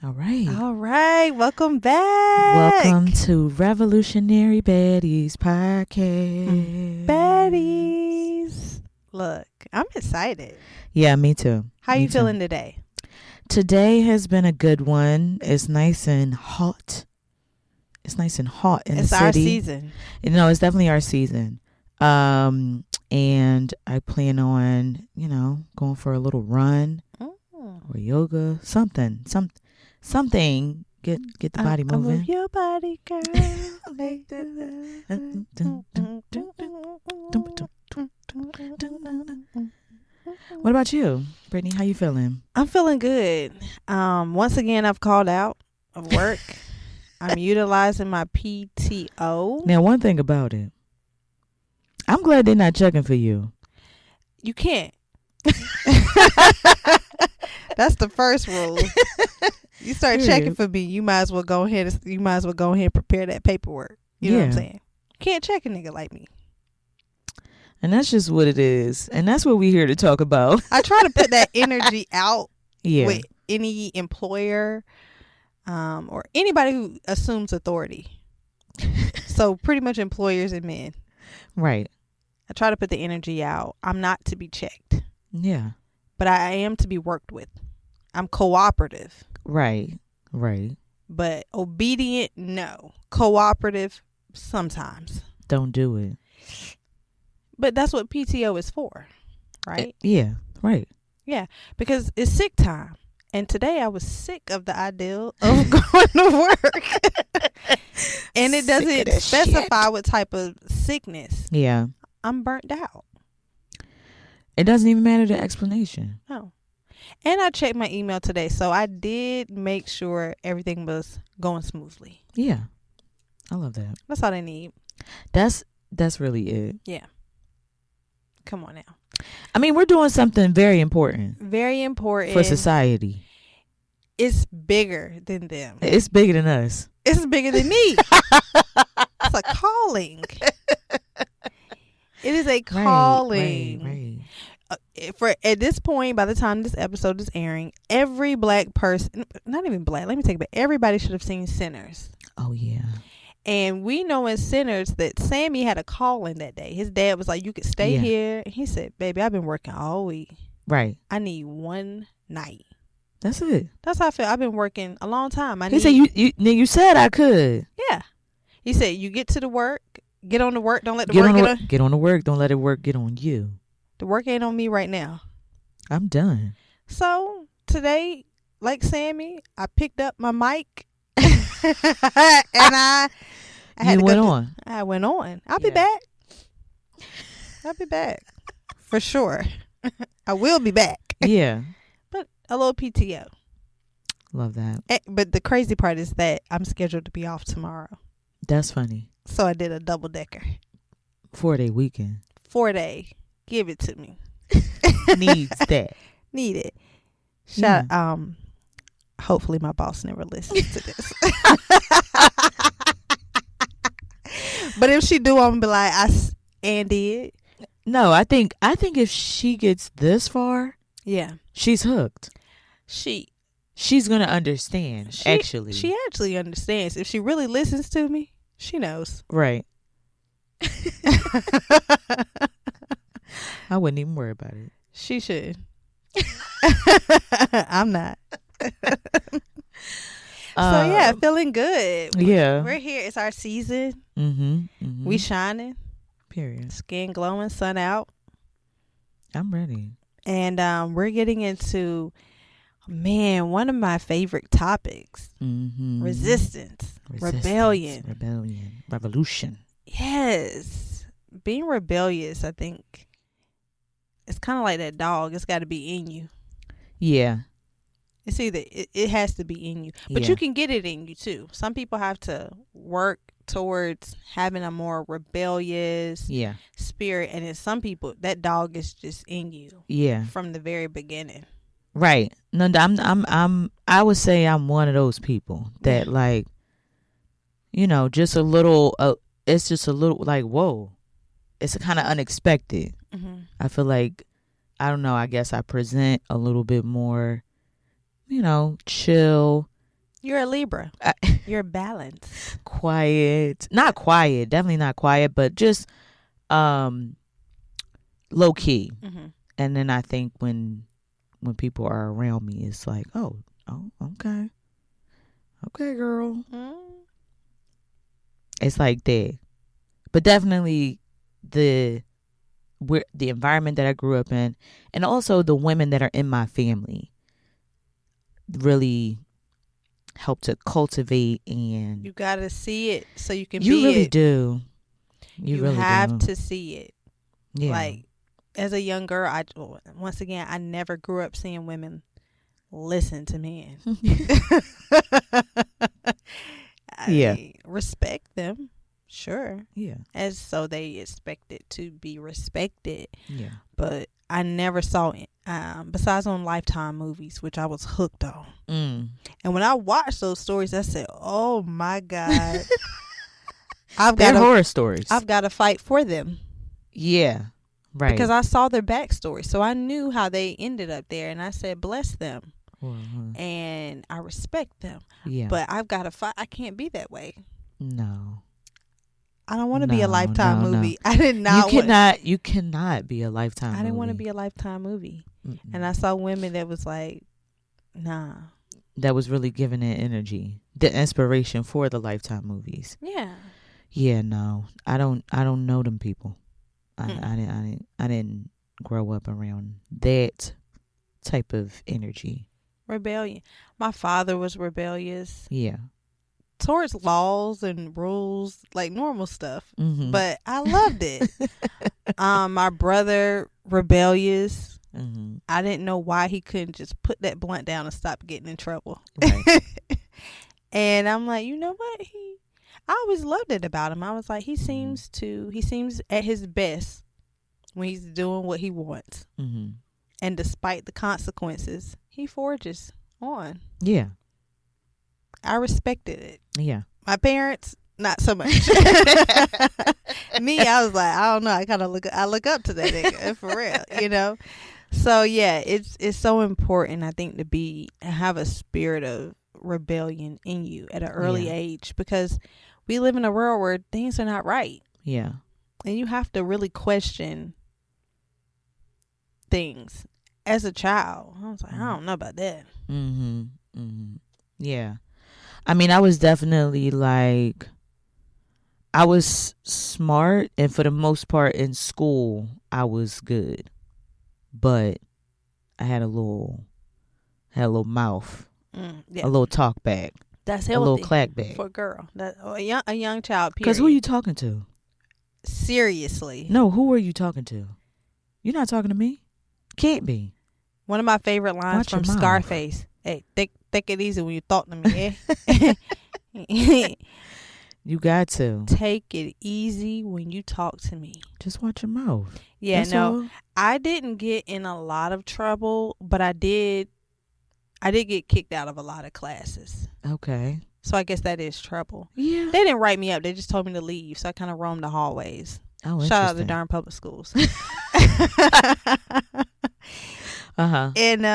All right. All right. Welcome back. Welcome to Revolutionary Baddies Podcast. Baddies. Look, I'm excited. Yeah, me too. How Me you too. feeling today? Today has been a good one. It's nice and hot. It's nice and hot in the city. It's our season. No, it's definitely our season. And I plan on, going for a little run or yoga, something. Get the body moving. Move your body, girl. What about you, Brittany? How you feeling? I'm feeling good. Once again, I've called out of work. I'm utilizing my PTO. Now, one thing about it, I'm glad they're not checking for you. You can't. That's the first rule. You start checking for me, you might as well go ahead and prepare that paperwork. You know what I'm saying? You can't check a nigga like me. And that's just what it is. And that's what we're here to talk about. I try to put that energy out with any employer or anybody who assumes authority. So pretty much employers and men. Right. I try to put the energy out. I'm not to be checked. Yeah. But I am to be worked with. I'm cooperative. Right. But obedient, no. Cooperative, sometimes. Don't do it. But that's what PTO is for, right? Yeah, right. Yeah, because it's sick time. And today I was sick of the ideal of going to work. And it doesn't specify what type of sickness. Yeah. I'm burnt out. It doesn't even matter the explanation. No. And I checked my email today, so I did make sure everything was going smoothly. Yeah. I love that. That's all they need. That's really it. Yeah. Come on now. I mean, we're doing something very important. Very important. For society. It's bigger than them. It's bigger than us. It's bigger than me. It's a calling. It is a calling. Right. For at this point, by the time this episode is airing, every black person, not even black, let me take it back, everybody should have seen Sinners. Oh, yeah. And we know in Sinners that Sammy had a calling that day. His dad was like, you could stay here. And he said, baby, I've been working all week. Right. I need one night. That's it. That's how I feel. I've been working a long time. He said, you said I could. Yeah. He said, you get to the work, get on the work, don't let the work get on. Get on the work, don't let it work get on you. The work ain't on me right now. I'm done. So today, like Sammy, I picked up my mic and I had to went on. I went on. I'll be back. I'll be back for sure. I will be back. Yeah. But a little PTO. Love that. But the crazy part is that I'm scheduled to be off tomorrow. That's funny. So I did a double decker. 4-day weekend. 4-day. Give it to me. Needs that. Need it. Hopefully my boss never listens to this. But if she do, I'm gonna be like, I did. No, I think if she gets this far, yeah, she's hooked. She's gonna understand. She actually understands. If she really listens to me, she knows. Right. I wouldn't even worry about it. She should. I'm not. So yeah, feeling good. Yeah, we're here. It's our season. Mm-hmm. We shining. Period. Skin glowing, sun out. I'm ready. And we're getting into, one of my favorite topics. Mm-hmm. Resistance, rebellion, revolution. Yes, being rebellious. I think it's kind of like that dog. It's got to be in you. Yeah. It's either it has to be in you, but you can get it in you too. Some people have to work towards having a more rebellious spirit, and in some people that dog is just in you from the very beginning. Right. No, I would say I'm one of those people that like, just a little. It's just a little like, whoa, it's kind of unexpected. Mm-hmm. I feel like, I don't know, I guess I present a little bit more, chill, You're a Libra. You're balanced. Quiet. Not quiet. Definitely not quiet, but just low key. Mm-hmm. And then I think when people are around me, it's like, oh, okay. Okay, girl. Mm. It's like that. But definitely the environment that I grew up in, and also the women that are in my family, really help to cultivate. And you gotta see it so you can you be really it. Do you really have do. to see it. Yeah. Like as a young girl, I never grew up seeing women listen to men. I respect them, sure. Yeah. As so they expect it to be respected. Yeah. But I never saw it. Besides on Lifetime movies, which I was hooked on. Mm. And when I watched those stories, I said, "Oh my God, they're horror stories. I've got to fight for them." Yeah, right. Because I saw their backstory, so I knew how they ended up there, and I said, "Bless them," and I respect them. Yeah, but I've got to fight. I can't be that way. No. I don't want to be a Lifetime movie. No. I did not. You cannot be a Lifetime movie. I didn't want to be a Lifetime movie. Mm-mm. And I saw women that was like, nah. That was really giving it energy, the inspiration for the Lifetime movies. Yeah. Yeah. No, I don't know them people. I didn't grow up around that type of energy. Rebellion. My father was rebellious. Yeah. Towards laws and rules, like normal stuff. Mm-hmm. But I loved it. My brother, rebellious. Mm-hmm. I didn't know why he couldn't just put that blunt down and stop getting in trouble. Right. And I'm like, you know what? I always loved it about him. I was like, he seems at his best when he's doing what he wants. Mm-hmm. And despite the consequences, he forges on. Yeah. I respected it. Yeah. My parents, not so much. Me, I was like, I don't know. I look up to that nigga for real, you know? So yeah, it's so important, I think, to have a spirit of rebellion in you at an early age, because we live in a world where things are not right. Yeah. And you have to really question things as a child. I was like, I don't know about that. Mm-hmm. Mm-hmm. Yeah. I mean, I was definitely like, I was smart, and for the most part in school, I was good. But I had a little mouth, a little talk back. That's healthy. A little clack back for a girl. A young child. Because who are you talking to? Seriously. No, who are you talking to? You're not talking to me. Can't be. One of my favorite lines from Scarface. Hey, take it easy when you talk to me. Eh? You got to take it easy when you talk to me. Just watch your mouth. Yeah. That's all. I didn't get in a lot of trouble, but I did get kicked out of a lot of classes. Okay. So I guess that is trouble. Yeah. They didn't write me up. They just told me to leave. So I kind of roamed the hallways. Oh, shout out to darn public schools. And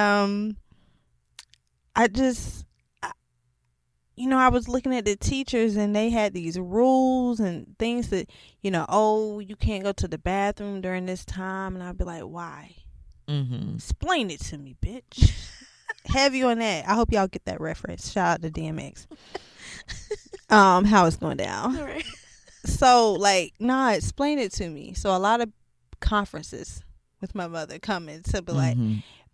I was looking at the teachers, and they had these rules and things that, you can't go to the bathroom during this time. And I'd be like, why? Mm-hmm. Explain it to me, bitch. Heavy on that. I hope y'all get that reference. Shout out to DMX. How it's going down. All right. So, explain it to me. So, a lot of conferences with my mother coming to be like,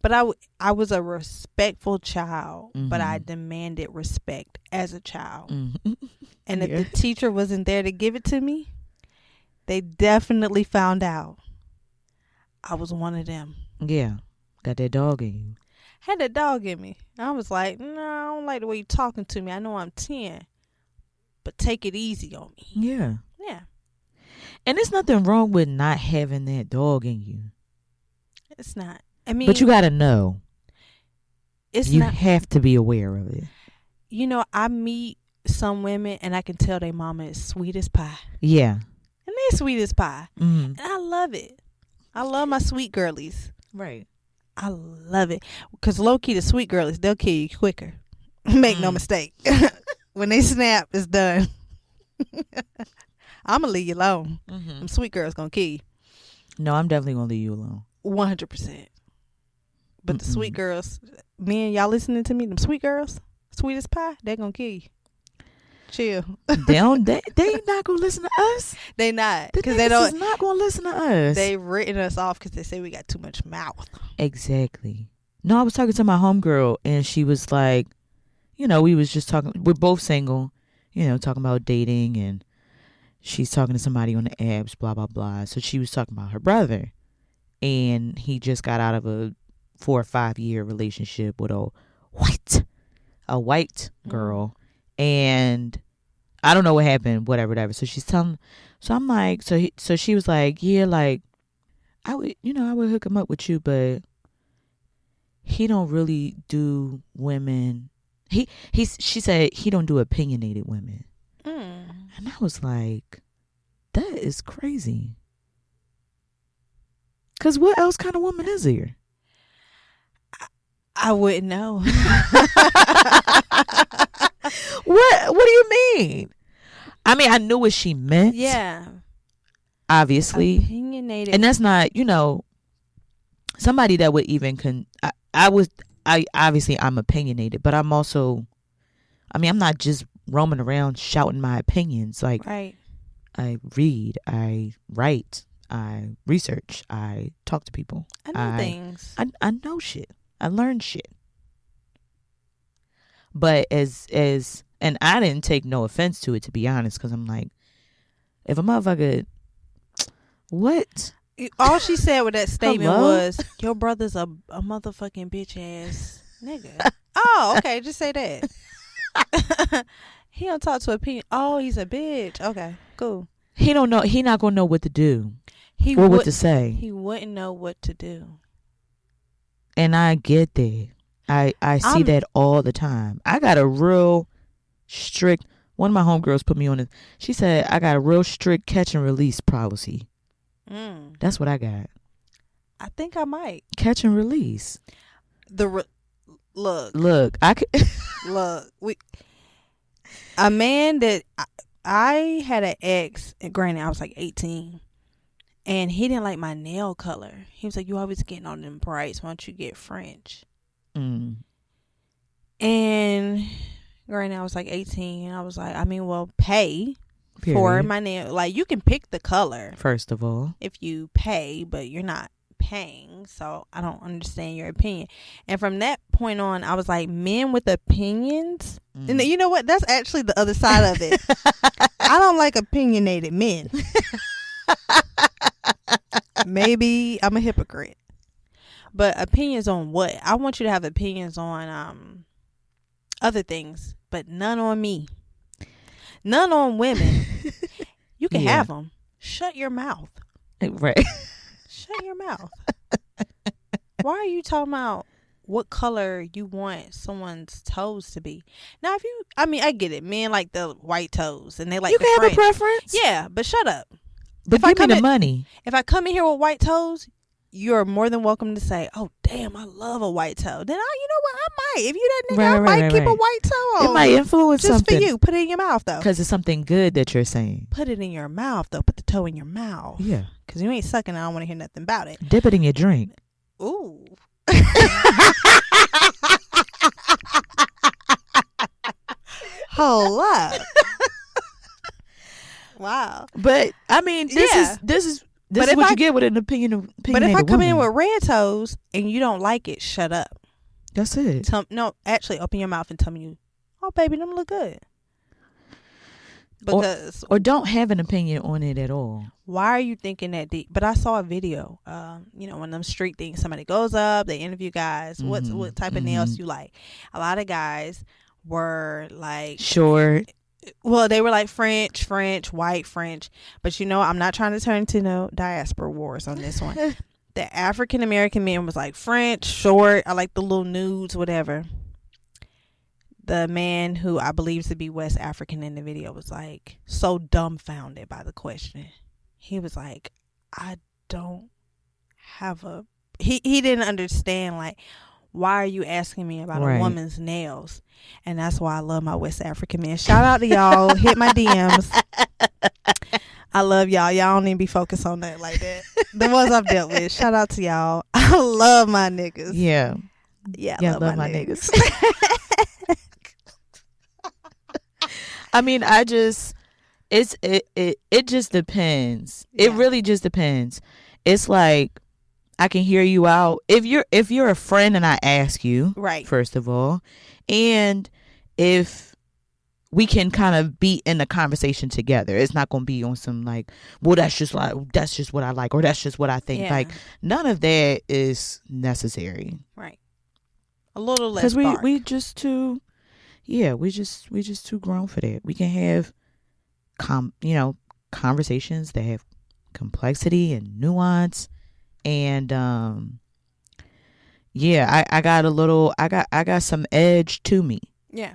but I was a respectful child, but I demanded respect as a child. Mm-hmm. And if the teacher wasn't there to give it to me, they definitely found out I was one of them. Yeah. Got that dog in you. Had that dog in me. I was like, no, I don't like the way you're talking to me. I know I'm 10, but take it easy on me. Yeah. Yeah. And there's nothing wrong with not having that dog in you. It's not. I mean, but you got to know. You have to be aware of it. I meet some women, and I can tell their mama is sweet as pie. Yeah. And they're sweet as pie. Mm-hmm. And I love it. I love my sweet girlies. Right. I love it. Because low-key, the sweet girlies, they'll kill you quicker. Make no mistake. When they snap, it's done. I'm gonna leave you alone. Them sweet girls gonna kill you. No, I'm definitely gonna leave you alone. 100%. But the sweet girls, men, y'all listening to me? Them sweet girls, sweet as pie, they gonna kill you. Chill. They not gonna listen to us. They not, because they don't. Is not gonna listen to us. They written us off because they say we got too much mouth. Exactly. No, I was talking to my homegirl and she was like, we was just talking. We're both single, talking about dating, and she's talking to somebody on the apps, blah blah blah. So she was talking about her brother, and he just got out of a 4 or 5 year relationship with a white girl. And I don't know what happened, whatever. So she's telling, so I'm like, so she was like, yeah, like I would hook him up with you, but he don't really do women. She said he don't do opinionated women. And I was like, that is crazy. 'Cause what else kind of woman is there? I wouldn't know. What do you mean? I mean, I knew what she meant. Yeah. Obviously. Opinionated. And that's not, somebody that would even I'm opinionated, but I'm also, I'm not just roaming around shouting my opinions. Like, right. I read, I write, I research, I talk to people. I know things. I know shit. I learned shit. But and I didn't take no offense to it, to be honest, because I'm like, if a motherfucker, what? All she said with that statement was, your brother's a motherfucking bitch ass nigga. Oh, okay, just say that. He don't talk to opinion. Oh, he's a bitch. Okay, cool. He don't know. He not gonna know what to do. What to say. He wouldn't know what to do. And I get that. I see that all the time. I got a real strict. One of my homegirls put me on it. She said I got a real strict catch and release policy. That's what I got. I think I might catch and release. Look. I could look. A man that I had an ex. Granted, I was like 18. And he didn't like my nail color. He was like, you always getting on them brights. Why don't you get French? And granted, I was like 18. I was like, pay for my nail. Like, you can pick the color. First of all. If you pay, but you're not paying. So I don't understand your opinion. And from that point on, I was like, men with opinions. And you know what? That's actually the other side of it. I don't like opinionated men. Maybe I'm a hypocrite, but opinions on what? I want you to have opinions on other things, but none on me, none on women. You can have them. Shut your mouth. Right. Shut your mouth. Why are you talking about what color you want someone's toes to be? Now, I get it. Men like the white toes, and they like. You can have a preference. Yeah, but shut up. But give me the money. If I come in here with white toes, you're more than welcome to say, oh, damn, I love a white toe. Then, you know what? I might. If you that nigga, I might keep a white toe on. It might influence just something. Just for you. Put it in your mouth, though. Because it's something good that you're saying. Put it in your mouth, though. Put the toe in your mouth. Yeah. Because you ain't sucking. I don't want to hear nothing about it. Dip it in your drink. Ooh. Hold up. Wow. But this is what you get with an opinion. But if I come in with red toes and you don't like it, shut up. That's it. No, actually, open your mouth and tell me, oh, baby, them look good. Because or don't have an opinion on it at all. Why are you thinking that deep? But I saw a video. One of them street things. Somebody goes up, they interview guys. What type of nails you like? A lot of guys were like short. Well, they were like French, white French. But I'm not trying to turn into no diaspora wars on this one. The African American man was like French, short. I like the little nudes, whatever. The man who I believe to be West African in the video was like so dumbfounded by the question. He was like, I don't have he didn't understand like why are you asking me about a woman's nails? And that's why I love my West African men. Shout out to y'all. Hit my DMs. I love y'all. Y'all don't even be focused on that like that. The ones I've dealt with. Shout out to y'all. I love my niggas. Yeah. Yeah, I love my niggas. I mean, it just depends. Yeah. It really just depends. It's like, I can hear you out. If you're a friend and I ask you, right, first of all, and if we can kind of be in the conversation together, it's not going to be on some like, well, that's just what I like, or that's just what I think. Yeah. Like, none of that is necessary. Right. A little less. Because we just too, we just too grown for that. We can have conversations that have complexity and nuance. And I got some edge to me. Yeah.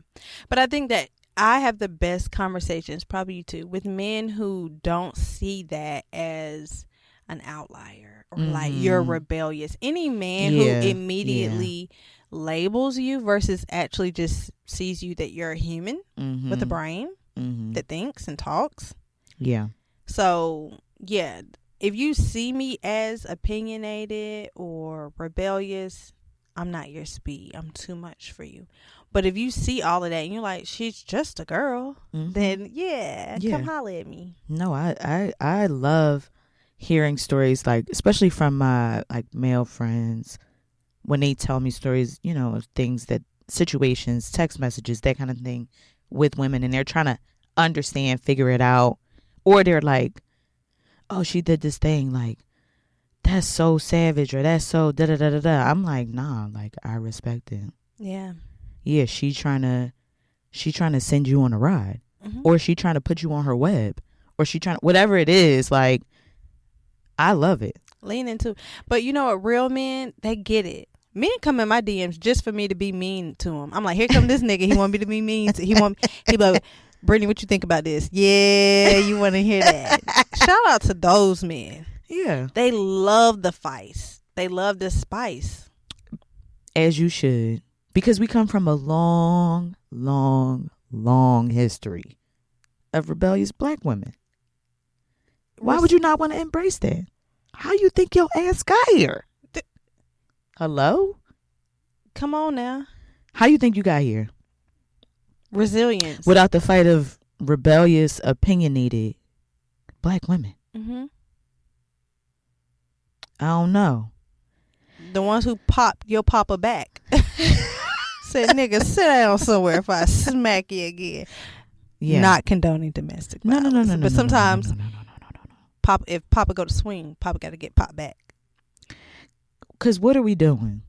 But I think that I have the best conversations, probably you too, with men who don't see that as an outlier or like you're rebellious. Any man who immediately labels you versus actually just sees you that you're a human with a brain that thinks and talks. Yeah. So, yeah. If you see me as opinionated or rebellious, I'm not your speed. I'm too much for you. But if you see all of that and you're like, she's just a girl, then come holler at me. No, I love hearing stories, like, especially from my like male friends, when they tell me stories, things situations, text messages, that kind of thing with women, and they're trying to understand, figure it out, or they're like, oh, she did this thing, like, that's so savage, or that's so da-da-da-da-da. I'm like, nah, like, I respect it. Yeah. Yeah, she trying to send you on a ride. Or she trying to put you on her web. Or she trying, whatever it is, like, I love it. Lean into. But you know what, real men, they get it. Men come in my DMs just for me to be mean to him. I'm like, here come this nigga. He want me to be mean. He be like, Brittany, what you think about this? Yeah, you want to hear that. Shout out to those men. Yeah. They love the spice. They love the spice. As you should. Because we come from a long, long, long history of rebellious black women. Why would you not want to embrace that? How you think your ass got here? Hello? Come on now. How you think you got here? Resilience. Without the fight of rebellious, opinionated black women. I don't know. The ones who popped your papa back. Said, nigga, sit down somewhere if I smack you again. Yeah. Not condoning domestic violence. No. But sometimes, Papa, if Papa go to swing, Papa got to get popped back. Because what are we doing?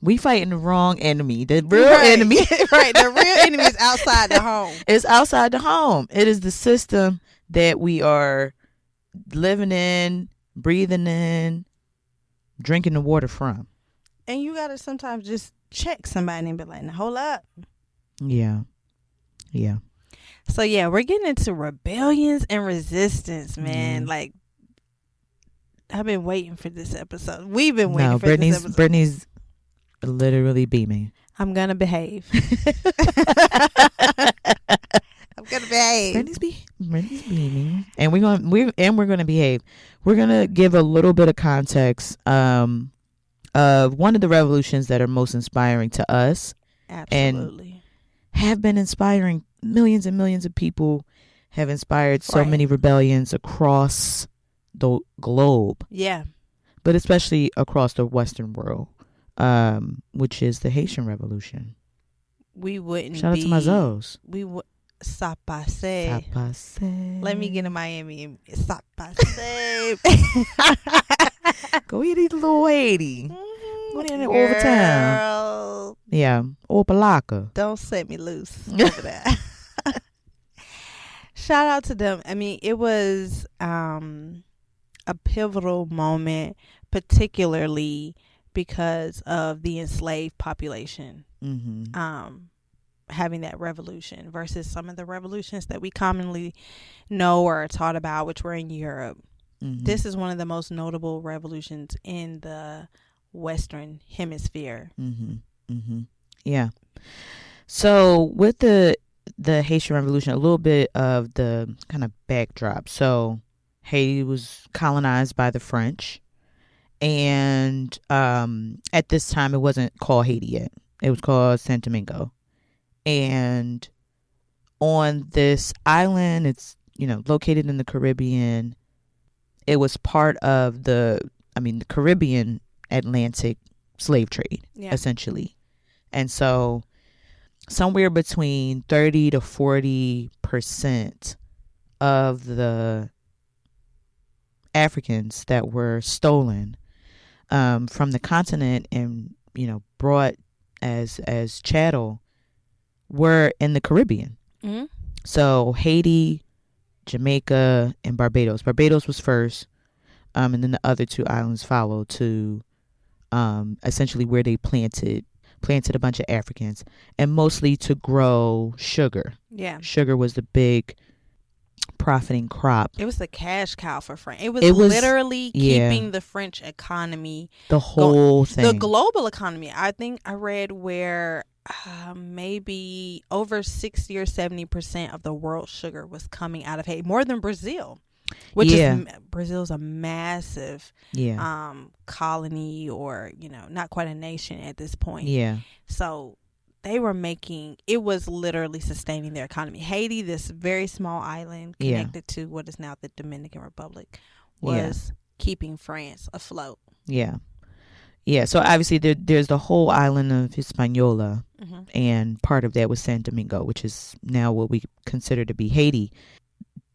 We fighting the wrong enemy. The real enemy. Right. The real enemy is outside the home. It's outside the home. It is the system that we are living in, breathing in, drinking the water from. And you got to sometimes just check somebody and be like, now, hold up. Yeah. Yeah. So, yeah, we're getting into rebellions and resistance, man. Like, I've been waiting for this episode. We've been waiting for this episode. Brittany's literally beaming. I'm going to behave. I'm going to behave. Brittany's beaming. And we're going to behave. We're going to give a little bit of context of one of the revolutions that are most inspiring to us. Absolutely. And have been inspiring millions and millions of people, have inspired so many rebellions across the globe. Yeah. But especially across the Western world, which is the Haitian Revolution. We wouldn't Shout out to my Zoes. We would. Sapase. Let me get to Miami and Sapase. Go eat a little Haiti. Go in there all the time. Yeah. Or Palaka. Don't set me loose over there. Shout out to them. I mean, it was a pivotal moment, particularly because of the enslaved population. Having that revolution versus some of the revolutions that we commonly know or are taught about, which were in Europe. This is one of the most notable revolutions in the Western Hemisphere. Yeah. So with the Haitian Revolution, a little bit of the kind of backdrop. So Haiti was colonized by the French, and at this time it wasn't called Haiti yet. It was called Saint Domingo, and on this island, it's located in the Caribbean. It was part of the Caribbean Atlantic slave trade, essentially. And so somewhere between 30 to 40% of the Africans that were stolen from the continent and brought as chattel were in the Caribbean. Mm-hmm. So Haiti, Jamaica, and Barbados. Barbados was first, and then the other two islands followed to essentially where they planted a bunch of Africans, and mostly to grow sugar. Yeah, sugar was the big profiting crop. It was the cash cow for France. It was literally keeping the French economy, the whole thing, the global economy. I think I read where maybe over 60 or 70% of the world's sugar was coming out of Haiti, more than Brazil, which is Brazil's a massive colony, or not quite a nation at this point. Yeah, so they were it was literally sustaining their economy. Haiti, this very small island connected to what is now the Dominican Republic, was keeping France afloat. Yeah. Yeah, so obviously there's the whole island of Hispaniola, and part of that was Saint Domingo, which is now what we consider to be Haiti.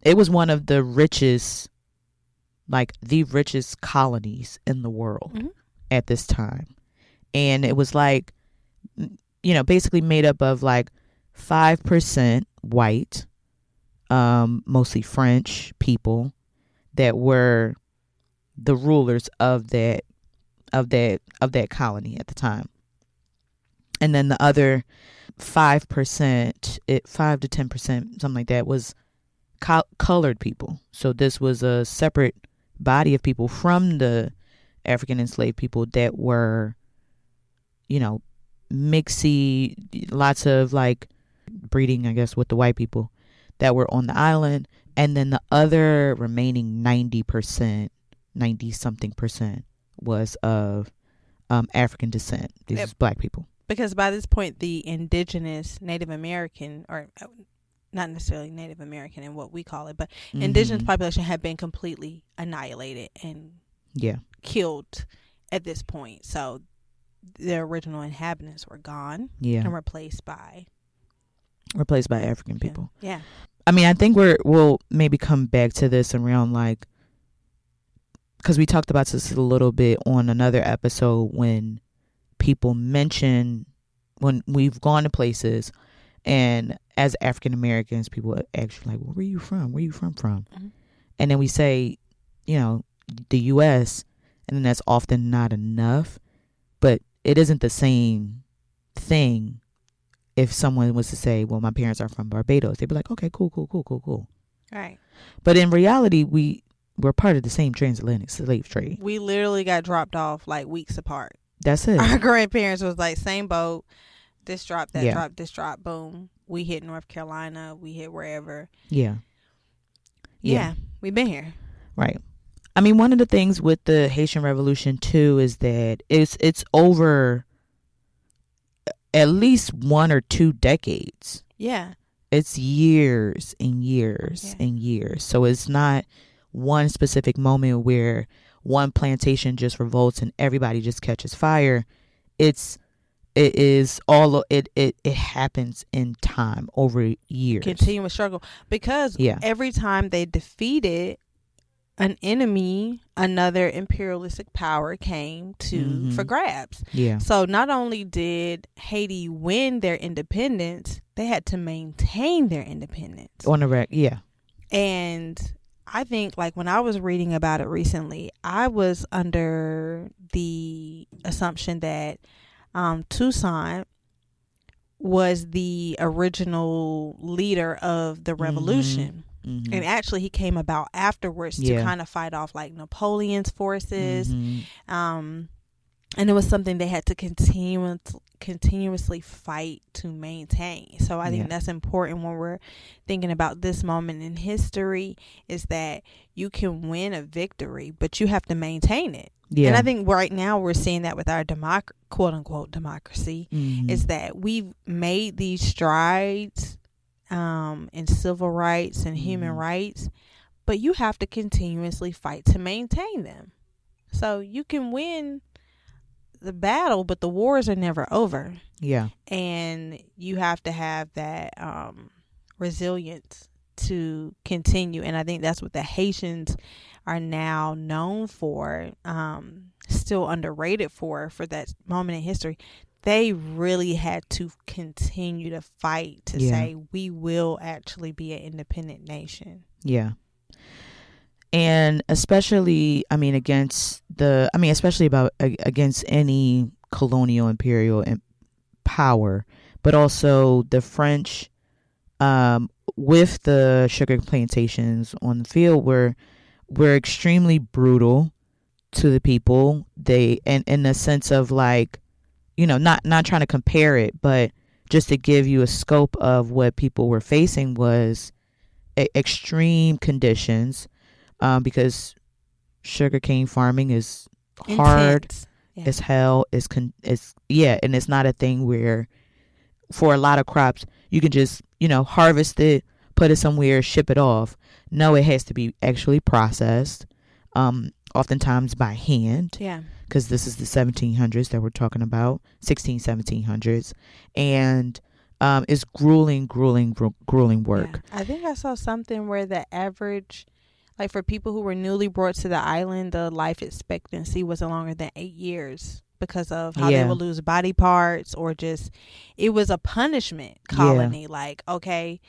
It was one of the richest colonies in the world at this time. And it was basically made up of 5% white, mostly French people that were the rulers of that colony at the time. And then the other 5%, 5 to 10%, something like that, was colored people. So this was a separate body of people from the African enslaved people that were, mixy, lots of breeding, I guess, with the white people that were on the island. And then the other remaining 90-something percent was of African descent. These are black people. Because by this point, the indigenous Native American, or not necessarily Native American in what we call it, but indigenous population had been completely annihilated and killed at this point. So the original inhabitants were gone and replaced by African people. Yeah. I mean, I think we'll maybe come back to this around because we talked about this a little bit on another episode, when people mention, when we've gone to places and as African Americans, people are actually well, where are you from? Where are you from? Mm-hmm. And then we say, the U.S., and then that's often not enough. But it isn't the same thing if someone was to say, well, my parents are from Barbados. They'd be like, okay, cool. Right. But in reality, we're part of the same transatlantic slave trade. We literally got dropped off weeks apart. That's it. Our grandparents was same boat. This drop, that drop, this drop, boom. We hit North Carolina. We hit wherever. Yeah. We've been here. Right. I mean, one of the things with the Haitian Revolution too is that it's over at least 1 or 2 decades. Yeah. It's years and years and years. So it's not one specific moment where one plantation just revolts and everybody just catches fire. It happens in time, over years. Continuous struggle. Because every time they defeated an enemy, another imperialistic power came for grabs. Yeah. So not only did Haiti win their independence, they had to maintain their independence. On the rack, yeah. And I think when I was reading about it recently, I was under the assumption that Toussaint was the original leader of the revolution. Mm-hmm. And actually he came about afterwards to kind of fight off Napoleon's forces. And it was something they had to continuously fight to maintain. So I think that's important when we're thinking about this moment in history, is that you can win a victory, but you have to maintain it. Yeah. And I think right now we're seeing that with our quote unquote democracy, is that we've made these strides in civil rights and human rights, but you have to continuously fight to maintain them. So you can win the battle, but the wars are never over. Yeah. And you have to have that resilience to continue. And I think that's what the Haitians are now known for, still underrated for that moment in history. They really had to continue to fight to say we will actually be an independent nation. Yeah. And especially, against any colonial imperial power, but also the French, with the sugar plantations on the field were extremely brutal to the people. They, and in the sense of like, not trying to compare it, but just to give you a scope of what people were facing was extreme conditions. Because sugarcane farming is hard as hell. And it's not a thing where, for a lot of crops, you can just harvest it, put it somewhere, ship it off. No, it has to be actually processed, oftentimes by hand. Yeah, because this is the 1700s that we're talking about, 1700s, and it's grueling work. Yeah. I think I saw something where the average, like for people who were newly brought to the island, the life expectancy wasn't longer than 8 years because of how they would lose body parts, or just, it was a punishment colony. Yeah. Like, okay,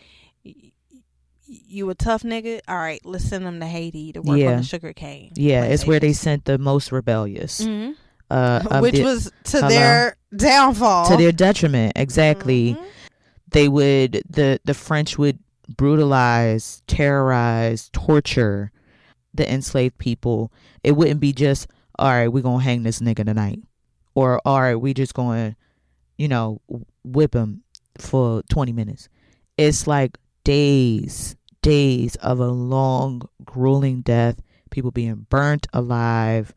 you a tough nigga? All right, let's send them to Haiti to work on the sugar cane. Yeah, it's where they sent the most rebellious. Mm-hmm. Which was to their downfall. To their detriment, exactly. Mm-hmm. The French would brutalize, terrorize, torture the enslaved people. It wouldn't be just, all right, we're gonna hang this nigga tonight, or all right, we just gonna whip him for 20 minutes. It's like days of a long, grueling death, people being burnt alive,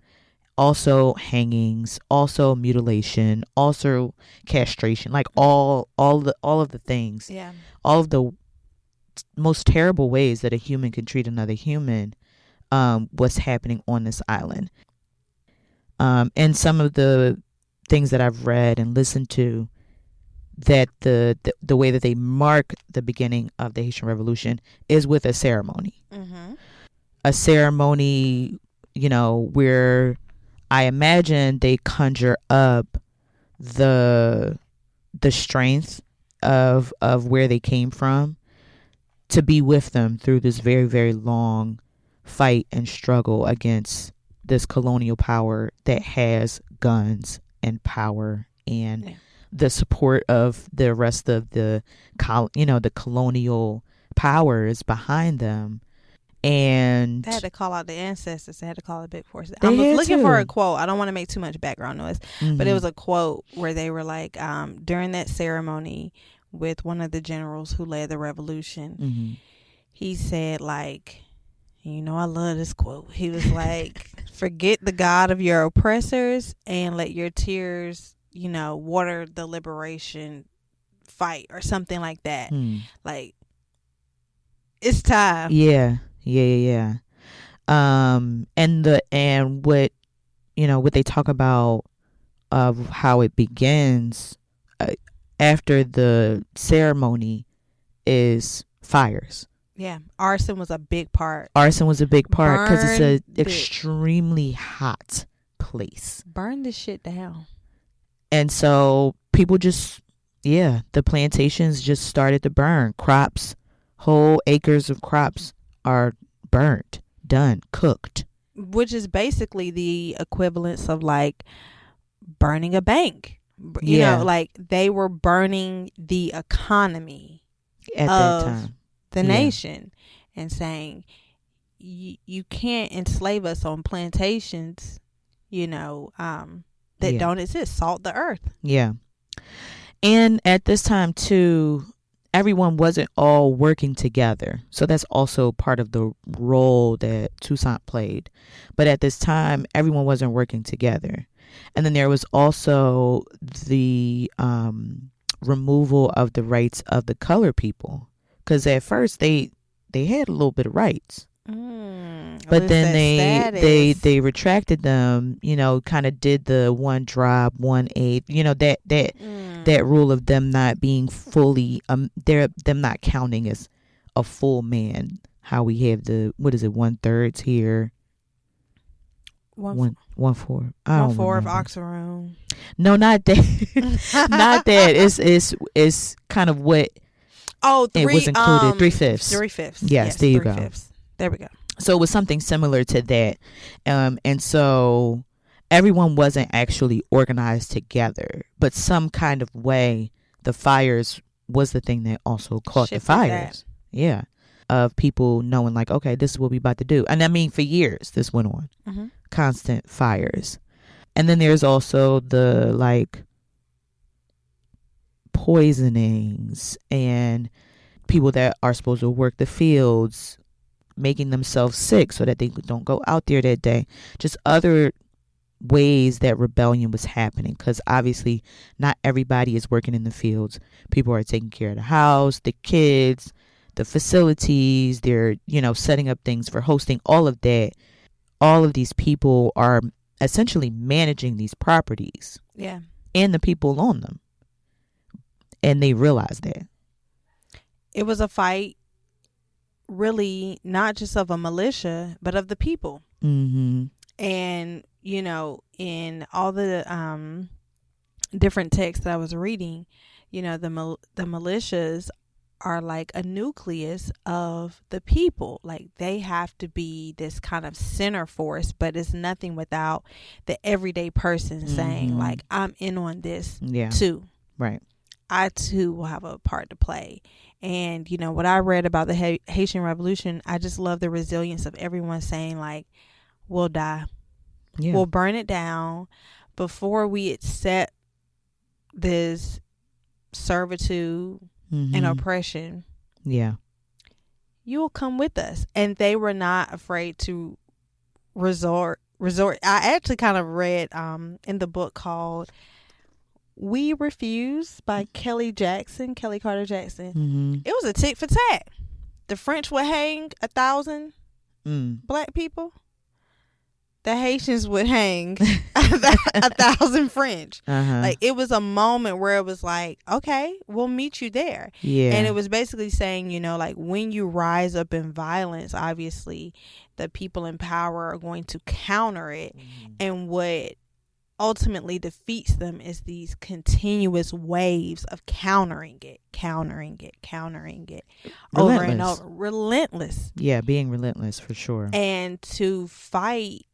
also hangings, also mutilation, also castration, like all of the things. Yeah, all of the most terrible ways that a human can treat another human was happening on this island. And some of the things that I've read and listened to, that the way that they mark the beginning of the Haitian Revolution is with a ceremony. Mm-hmm. A ceremony, where I imagine they conjure up the strength of where they came from, to be with them through this very, very long fight and struggle against this colonial power that has guns and power and the support of the rest of the colonial powers behind them. And they had to call out the ancestors. They had to call the big forces. I was looking for a quote. I don't want to make too much background noise, but it was a quote where they were like, during that ceremony with one of the generals who led the revolution, he said, like, I love this quote. He was like, forget the God of your oppressors and let your tears, water the liberation fight, or something like that. Like, it's time. Yeah. And what they talk about of how it begins after the ceremony is fires. Yeah, arson was a big part. Because it's an extremely hot place. Burn this shit down. And so people just, the plantations just started to burn. Crops, whole acres of crops are burnt, done, cooked. Which is basically the equivalence of like burning a bank. You know, like they were burning the economy at that time, the nation, and saying you can't enslave us on plantations, that don't exist. Salt the earth. Yeah. And at this time too, everyone wasn't all working together. So that's also part of the role that Toussaint played. But at this time, everyone wasn't working together. And then there was also the removal of the rights of the colored people. Because at first they had a little bit of rights. But then they retracted them, you know, kind of did the 1 drop, 1 8, you know, that rule of them not being fully, them not counting as a full man. How we have the, 1/3 here. 1/4. 1/4 of Oxaroon. No, not that. Not that. It's kind of what. Oh, it was included. 3/5. 3/5. Yes, there you go. 3/5. There we go. So it was something similar to that. And so everyone wasn't actually organized together, but some kind of way the fires was the thing that also caught the fires. Yeah. Of people knowing like, okay, this is what we about to do. And I mean, for years this went on. Mm-hmm. Constant fires. And then there's also the like poisonings and people that are supposed to work the fields making themselves sick so that they don't go out there that day. Just other ways that rebellion was happening, because obviously not everybody is working in the fields. People are taking care of the house, the kids, the facilities. They're, you know, setting up things for hosting, all of that. All of these people are essentially managing these properties. Yeah. And the people on them. And they realize that. It was a fight, really, not just of a militia, but of the people. Mm-hmm. And, you know, in all the different texts that I was reading, you know, the militias are like a nucleus of the people. Like, they have to be this kind of center force, but it's nothing without the everyday person saying, like, I'm in on this too. Right. I too will have a part to play. And, you know, what I read about the Haitian Revolution, I just love the resilience of everyone saying, like, we'll die. Yeah. We'll burn it down before we accept this servitude and oppression. Yeah. You'll come with us. And they were not afraid to resort. I actually kind of read in the book called We Refuse by Kelly Carter Jackson. Mm-hmm. It was a tit for tat. The French would hang 1,000 black people. The Haitians would hang 1,000 French. Like, it was a moment where it was like, okay, we'll meet you there. Yeah. And it was basically saying, you know, like, when you rise up in violence, obviously the people in power are going to counter it. And what ultimately defeats them is these continuous waves of countering it over and over. Relentless. Yeah, being relentless for sure. And to fight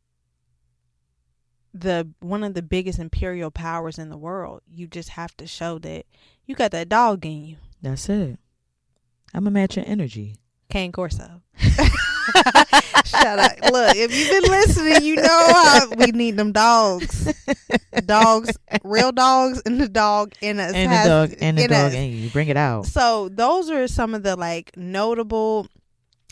one of the biggest imperial powers in the world, you just have to show that you got that dog in you. That's it. I'm a match your energy. Cane Corso. Shut up. Look, if you've been listening, you know how we need them dogs. Dogs, real dogs, and the dog in us. And the dog in you. Bring it out. So those are some of the like notable.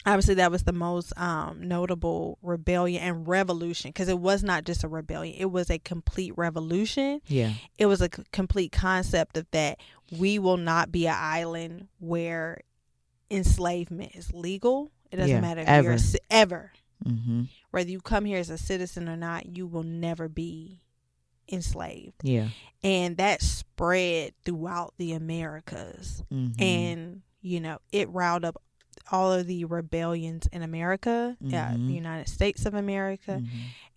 Obviously, that was the most notable rebellion and revolution, because it was not just a rebellion. It was a complete revolution. Yeah. It was a complete concept of that we will not be an island where enslavement is legal. It doesn't matter if you're ever. Whether you come here as a citizen or not, you will never be enslaved. Yeah. And that spread throughout the Americas. And, you know, it riled up all of the rebellions in America, the United States of America,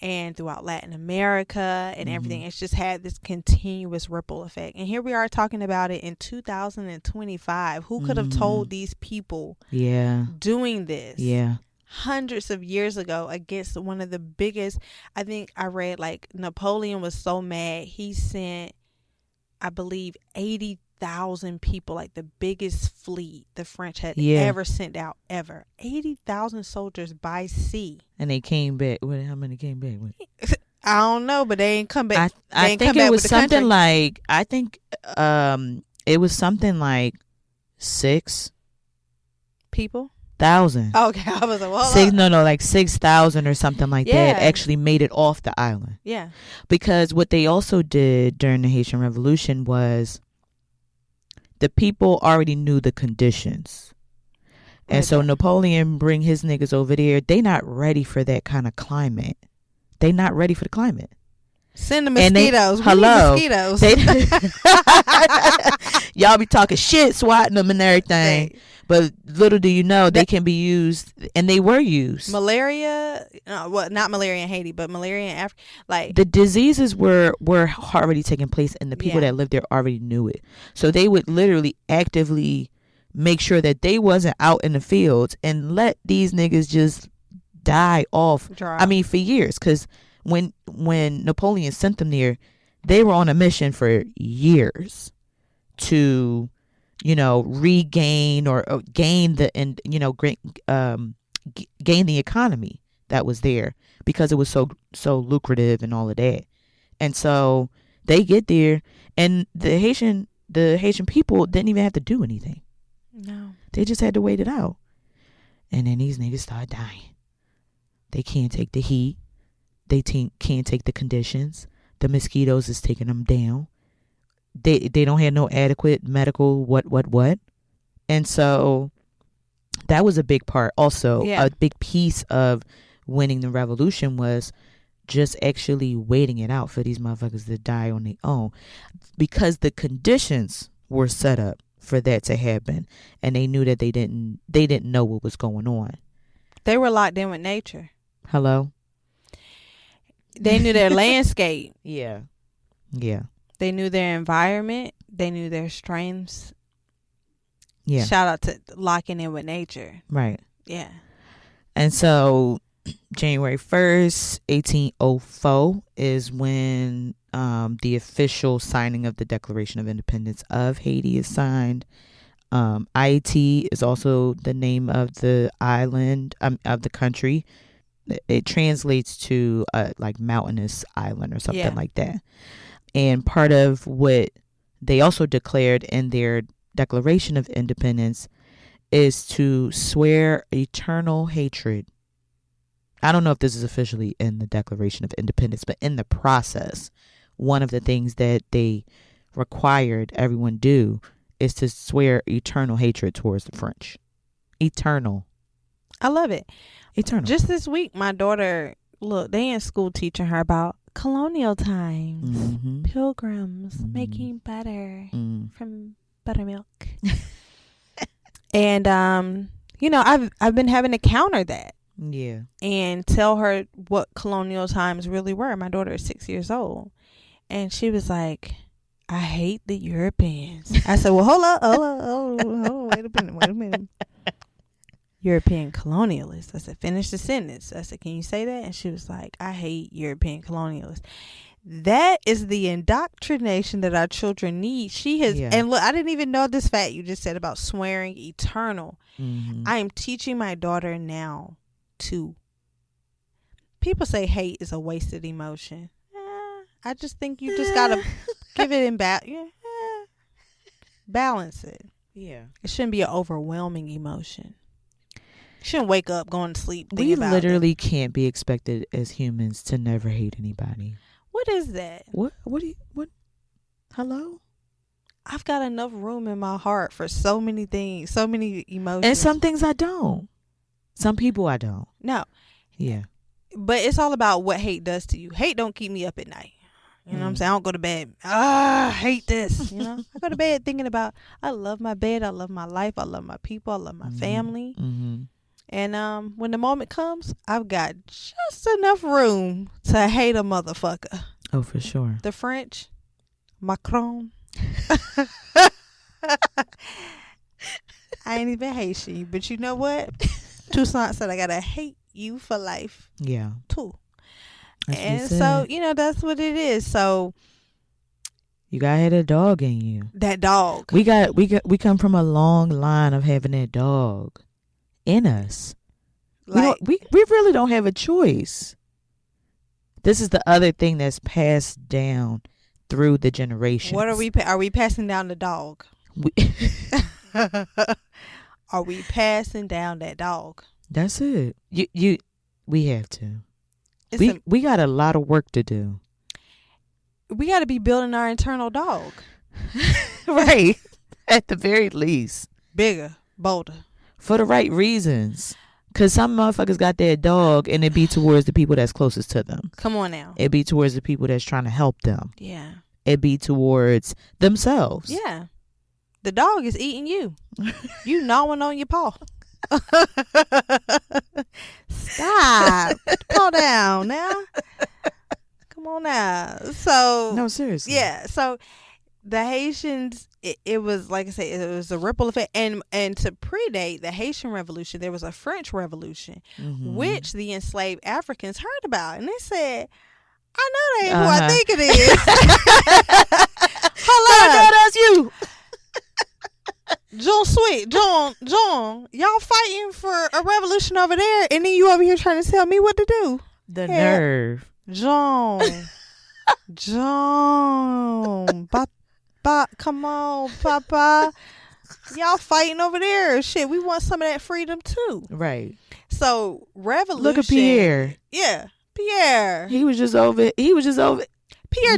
and throughout Latin America and everything. It's just had this continuous ripple effect. And here we are talking about it in 2025. Who could have told these people doing this hundreds of years ago against one of the biggest, I think I read, like, Napoleon was so mad, he sent, I believe, 80,000 people, like the biggest fleet the French had ever sent out, ever. 80,000 soldiers by sea. And they came back. How many came back with? I don't know, but they ain't come back. I think it was something like, it was something like 6 people. 1,000. Okay, I was like, like 6,000 or something like that actually made it off the island. Yeah. Because what they also did during the Haitian Revolution was the people already knew the conditions. And so Napoleon bring his niggas over there. They not ready for that kind of climate. They not ready for the climate. Send the mosquitoes. Hello. Mosquitoes. Y'all be talking shit, swatting them and everything. But little do you know, they can be used, and they were used. Malaria, not malaria in Haiti, but malaria in Africa. Like, the diseases were already taking place, and the people that lived there already knew it. So they would literally actively make sure that they wasn't out in the fields and let these niggas just die off. I mean, for years, because when Napoleon sent them there, they were on a mission for years to, regain or gain gain the economy that was there, because it was so lucrative and all of that. And so they get there, and the Haitian people didn't even have to do anything. No, they just had to wait it out. And then these niggas start dying. They can't take the heat. They can't take the conditions. The mosquitoes is taking them down. They don't have no adequate medical what. And so that was a big part. Also, a big piece of winning the revolution was just actually waiting it out for these motherfuckers to die on their own, because the conditions were set up for that to happen, and they knew that they didn't know what was going on. They were locked in with nature. Hello? They knew their landscape. Yeah. They knew their environment. They knew their strengths. Yeah. Shout out to locking in with nature. Right. Yeah. And so January 1st, 1804 is when the official signing of the Declaration of Independence of Haiti is signed. Haiti is also the name of the island, of the country. It translates to like mountainous island or something like that. And part of what they also declared in their Declaration of Independence is to swear eternal hatred. I don't know if this is officially in the Declaration of Independence, but in the process, one of the things that they required everyone do is to swear eternal hatred towards the French. Eternal. I love it. Eternal. Just this week, my daughter, they in school teaching her about colonial times, pilgrims making butter from buttermilk. And, I've been having to counter that. Yeah. And tell her what colonial times really were. My daughter is 6 years old. And she was like, I hate the Europeans. I said, well, hold on, wait a minute. European colonialists. I said, finish the sentence. I said, can you say that? And she was like, I hate European colonialists. That is the indoctrination that our children need. She has, and look, I didn't even know this fact you just said about swearing eternal. I am teaching my daughter now to. People say hate is a wasted emotion. I just think you just gotta give it in balance it. Yeah, it shouldn't be an overwhelming emotion. You shouldn't wake up going to sleep. We literally can't be expected as humans to never hate anybody. What is that? What? Hello? I've got enough room in my heart for so many things, so many emotions. And some things I don't. Some people I don't. No. Yeah. But it's all about what hate does to you. Hate don't keep me up at night. You know what I'm saying? I don't go to bed. I hate this. I go to bed thinking about, I love my bed. I love my life. I love my people. I love my family. And when the moment comes, I've got just enough room to hate a motherfucker. Oh, for sure. The French, Macron. I ain't even Haitian, but you know what? Toussaint said I gotta hate you for life. Yeah. Too. And so, that's what it is. So you gotta have a dog in you. That dog. We come from a long line of having that dog in us. We really don't have a choice. This is the other thing that's passed down through the generations. What are we passing down the dog? Are we passing down that dog? That's it. We have to. We got a lot of work to do. We got to be building our internal dog. Right. At the very least. Bigger, bolder. For the right reasons. Because some motherfuckers got their dog and it be towards the people that's closest to them. Come on now. It be towards the people that's trying to help them. Yeah. It be towards themselves. Yeah. The dog is eating you. You gnawing on your paw. Stop. Put the paw down now. Come on now. So no, seriously. Yeah. So the Haitians, it was like I said, it was a ripple effect, and to predate the Haitian Revolution, there was a French Revolution, which the enslaved Africans heard about, and they said, "I know that ain't who I think it is." Hold on, that's you. John, y'all fighting for a revolution over there, and then you over here trying to tell me what to do. The nerve. John, come on, Papa. Y'all fighting over there. Shit, we want some of that freedom too. Right. So, revolution. Look at Pierre. Yeah, Pierre. He was just over. Pierre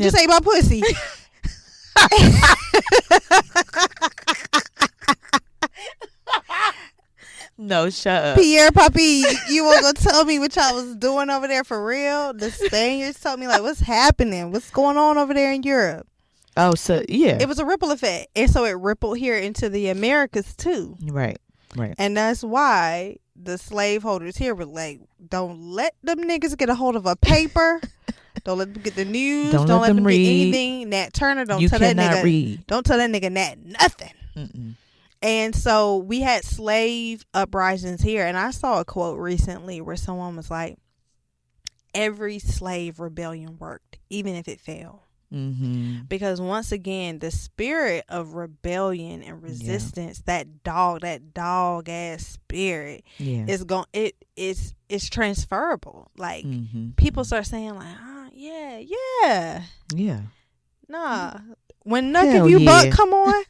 just ate my pussy. No, shut up. Pierre, Papi, you won't go tell me what y'all was doing over there for real? The Spaniards told me, like, what's happening? What's going on over there in Europe? Oh, so, yeah. It was a ripple effect. And so it rippled here into the Americas, too. Right. And that's why the slaveholders here were like, don't let them niggas get a hold of a paper. Don't let them get the news. Don't let them read. Get anything. Nat Turner, don't tell that nigga. Read. Don't tell that nigga Nat nothing. Mm-mm. And so we had slave uprisings here. And I saw a quote recently where someone was like, every slave rebellion worked, even if it failed. Mm-hmm. Because once again, the spirit of rebellion and resistance, that dog ass spirit is it's transferable. Like people start saying like, yeah. Nah. When Nuck If You Buck come on,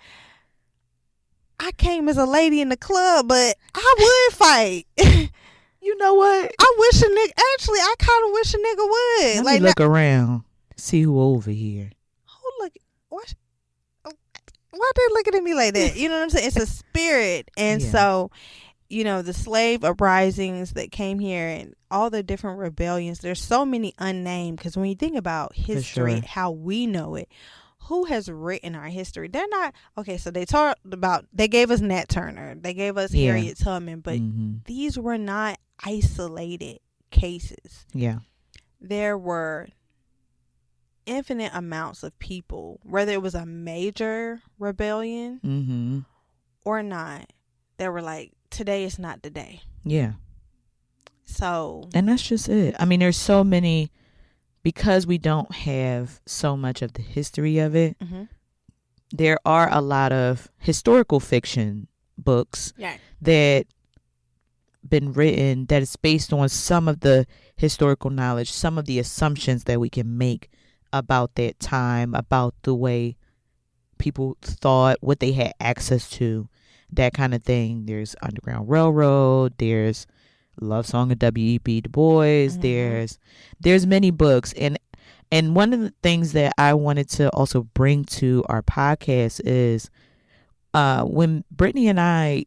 I came as a lady in the club, but I would fight. You know what? I wish a nigga. Actually, I kind of wish a nigga would. Let me look around, see who over here. Who look? What? Why they looking at me like that? You know what I'm saying? It's a spirit, and so, you know, the slave uprisings that came here and all the different rebellions. There's so many unnamed because when you think about history, how we know it. Who has written our history? They're not okay. So they gave us Nat Turner, they gave us Harriet Tubman, but these were not isolated cases. Yeah, there were infinite amounts of people, whether it was a major rebellion or not. They were like, today is not the day. Yeah. So, and that's just it. I mean, there's so many. Because we don't have so much of the history of it, there are a lot of historical fiction books that been written that is based on some of the historical knowledge, some of the assumptions that we can make about that time, about the way people thought, what they had access to, that kind of thing. There's Underground Railroad, there's Love Song of W.E.B. Du Bois. There's many books, and one of the things that I wanted to also bring to our podcast is when Brittany and I,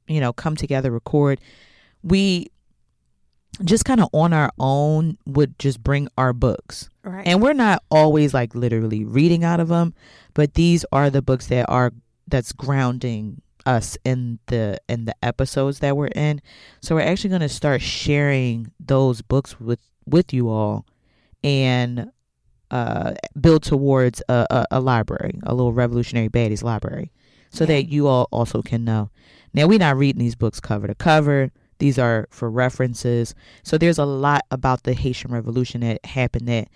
you know, come together, record, we just kind of on our own would just bring our books, right? And we're not always like literally reading out of them, but these are the books that's grounding us in the episodes that we're in. So we're actually going to start sharing those books with you all and build towards a library, a little Revolutionary Baddies library, so that you all also can know. Now, we're not reading these books cover to cover. These are for references. So there's a lot about the Haitian Revolution that happened, that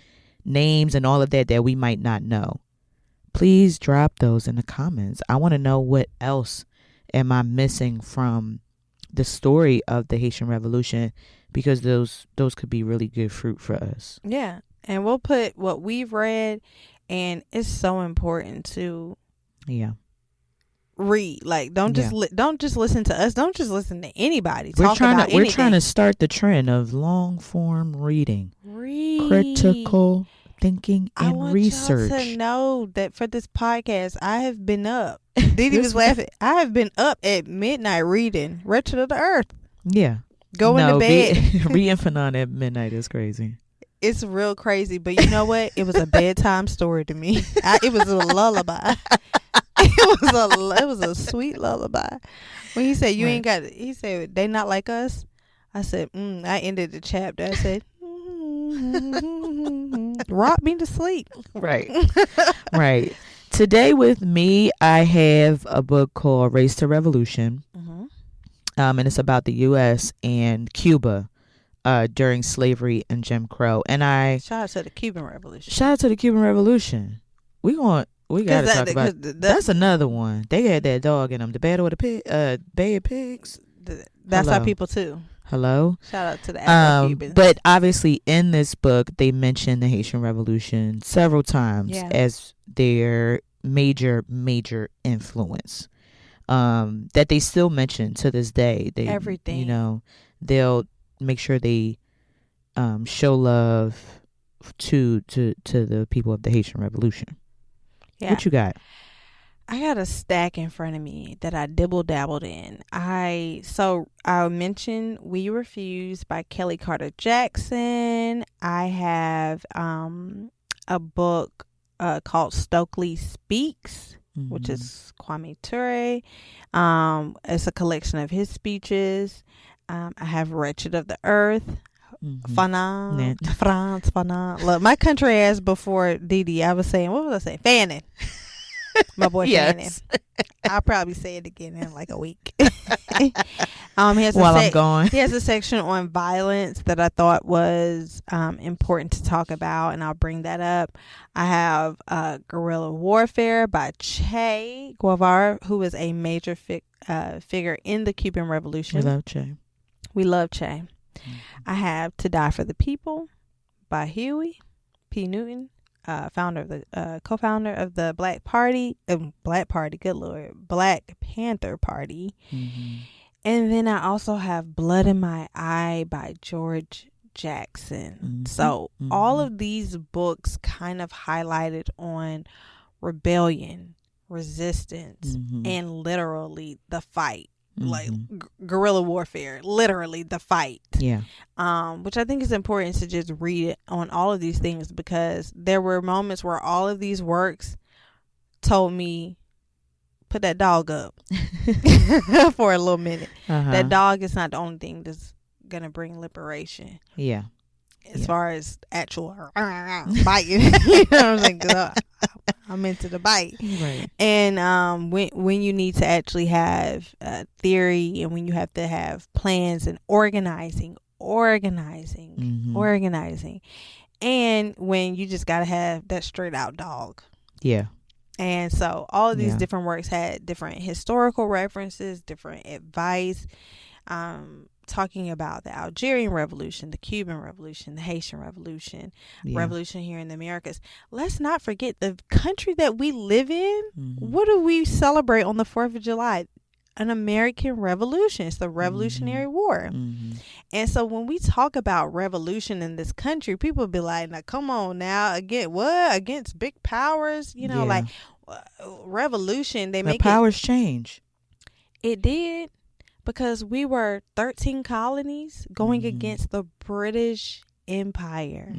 names and all of that we might not know. Please drop those in the comments. I want to know what else am I missing from the story of the Haitian Revolution, because those could be really good fruit for us. Yeah. And we'll put what we've read, and it's so important to read. Like, don't just listen to us. Don't just listen to anybody. We're trying to start the trend of long form reading. Critical thinking and research. I want y'all to know that for this podcast, I have been up. Dee Dee was laughing. I have been up at midnight reading Wretched of the Earth. Yeah. Going to bed. Reading Fanon at midnight is crazy. It's real crazy, but you know what? It was a bedtime story to me. It was a lullaby. It was a sweet lullaby. When he said he said they not like us. I said, I ended the chapter. I said, rock me to sleep. Right. Right. Today with me, I have a book called Race to Revolution. Mm-hmm. And it's about the U.S. and Cuba during slavery and Jim Crow. And shout out to the Cuban Revolution. Shout out to the Cuban Revolution. We got to talk about that's another one. They had that dog in them. The Battle of the Bay of Pigs. That's our people too. Hello. Shout out to the Afro-Cubans. But obviously in this book, they mention the Haitian Revolution several times as their major influence. That they still mention to this day. Everything. You know, they'll make sure they show love to the people of the Haitian Revolution. Yeah. What you got? I got a stack in front of me that I dibble-dabbled in. I mentioned We Refuse by Kelly Carter Jackson. I have a book called Stokely Speaks, which is Kwame Ture. It's a collection of his speeches. I have Wretched of the Earth. Fanon. France Fanon. Look, my country ass before Dee Dee, I was saying, what was I saying? Fanning. My boy Fanning. I'll probably say it again in like a week. I'm gone. He has a section on violence that I thought was important to talk about, and I'll bring that up. I have Guerrilla Warfare by Che Guevara, who is a major figure in the Cuban Revolution. We love Che. I have To Die for the People by Huey P. Newton, co-founder of the Black Panther Party. And then I also have Blood in My Eye by George Jackson. So all of these books kind of highlighted on rebellion, resistance, and literally the fight. Like guerrilla warfare, literally the fight. Yeah. Which I think is important to just read it on all of these things, because there were moments where all of these works told me, put that dog up for a little minute. That dog is not the only thing that's gonna bring liberation. Yeah. As far as actual biting, you know what I'm saying? I'm into the bite. Right. And when you need to actually have theory, and when you have to have plans and organizing, and when you just gotta have that straight out dog. Yeah. And so all of these different works had different historical references, different advice, talking about the Algerian Revolution, the Cuban Revolution, the Haitian Revolution, revolution here in the Americas. Let's not forget the country that we live in. What do we celebrate on the 4th of July? An American Revolution. It's the Revolutionary War. And so when we talk about revolution in this country, people be like, now come on now, against big powers, you know, like revolution. They make powers change. It did. Because we were 13 colonies going against the British Empire.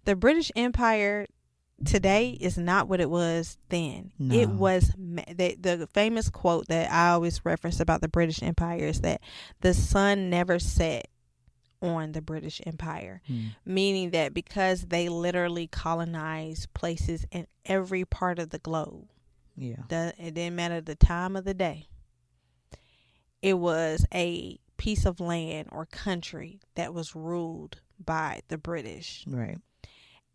The British Empire today is not what it was then. No. It was the famous quote that I always reference about the British Empire is that the sun never set on the British Empire, meaning that because they literally colonized places in every part of the globe. Yeah, it didn't matter the time of the day. It was a piece of land or country that was ruled by the British. Right.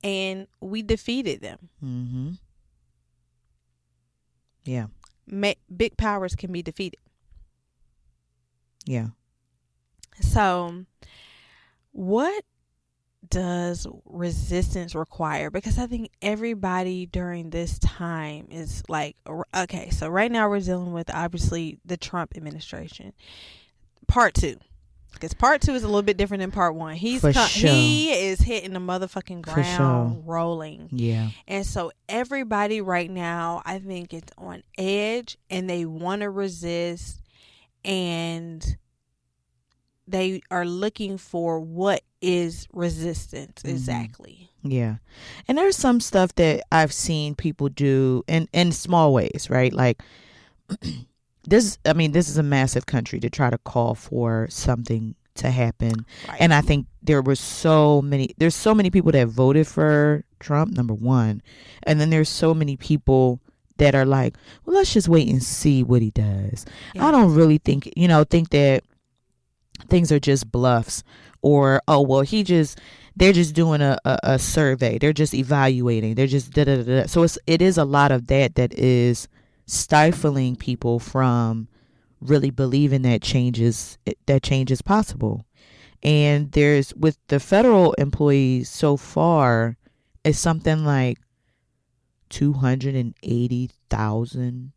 And we defeated them. Yeah. Big powers can be defeated. Yeah. So, what does resistance require? Because I think everybody during this time is like, okay, so right now we're dealing with obviously the Trump administration. Part 2. Because part 2 is a little bit different than part 1. He is hitting the motherfucking ground rolling. Yeah. And so everybody right now, I think it's on edge and they want to resist, and they are looking for what is resistance exactly. Yeah. And there's some stuff that I've seen people do in small ways, right? Like this is a massive country to try to call for something to happen. Right. And I think there's so many people that voted for Trump, number one. And then there's so many people that are like, well, let's just wait and see what he does. Yeah. I don't really think that things are just bluffs, or, oh, well, they're just doing a survey. They're just evaluating. They're just da-da-da-da. So it is a lot of that is stifling people from really believing that change is possible. And there's, with the federal employees so far, it's something like 280,000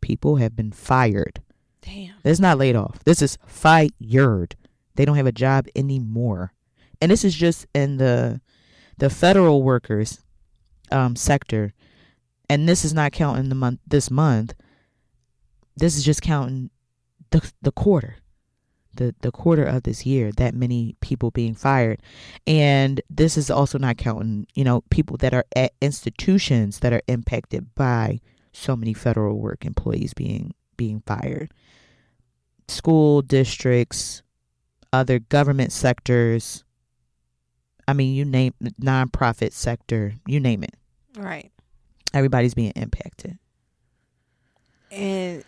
people have been fired. Damn. That's not laid off. This is fired. They don't have a job anymore. And this is just in the federal workers sector. And this is not counting this month. This is just counting the quarter. The quarter of this year, that many people being fired. And this is also not counting, people that are at institutions that are impacted by so many federal work employees being fired. School districts, other government sectors. I mean, you name the nonprofit sector, you name it. Right. Everybody's being impacted. And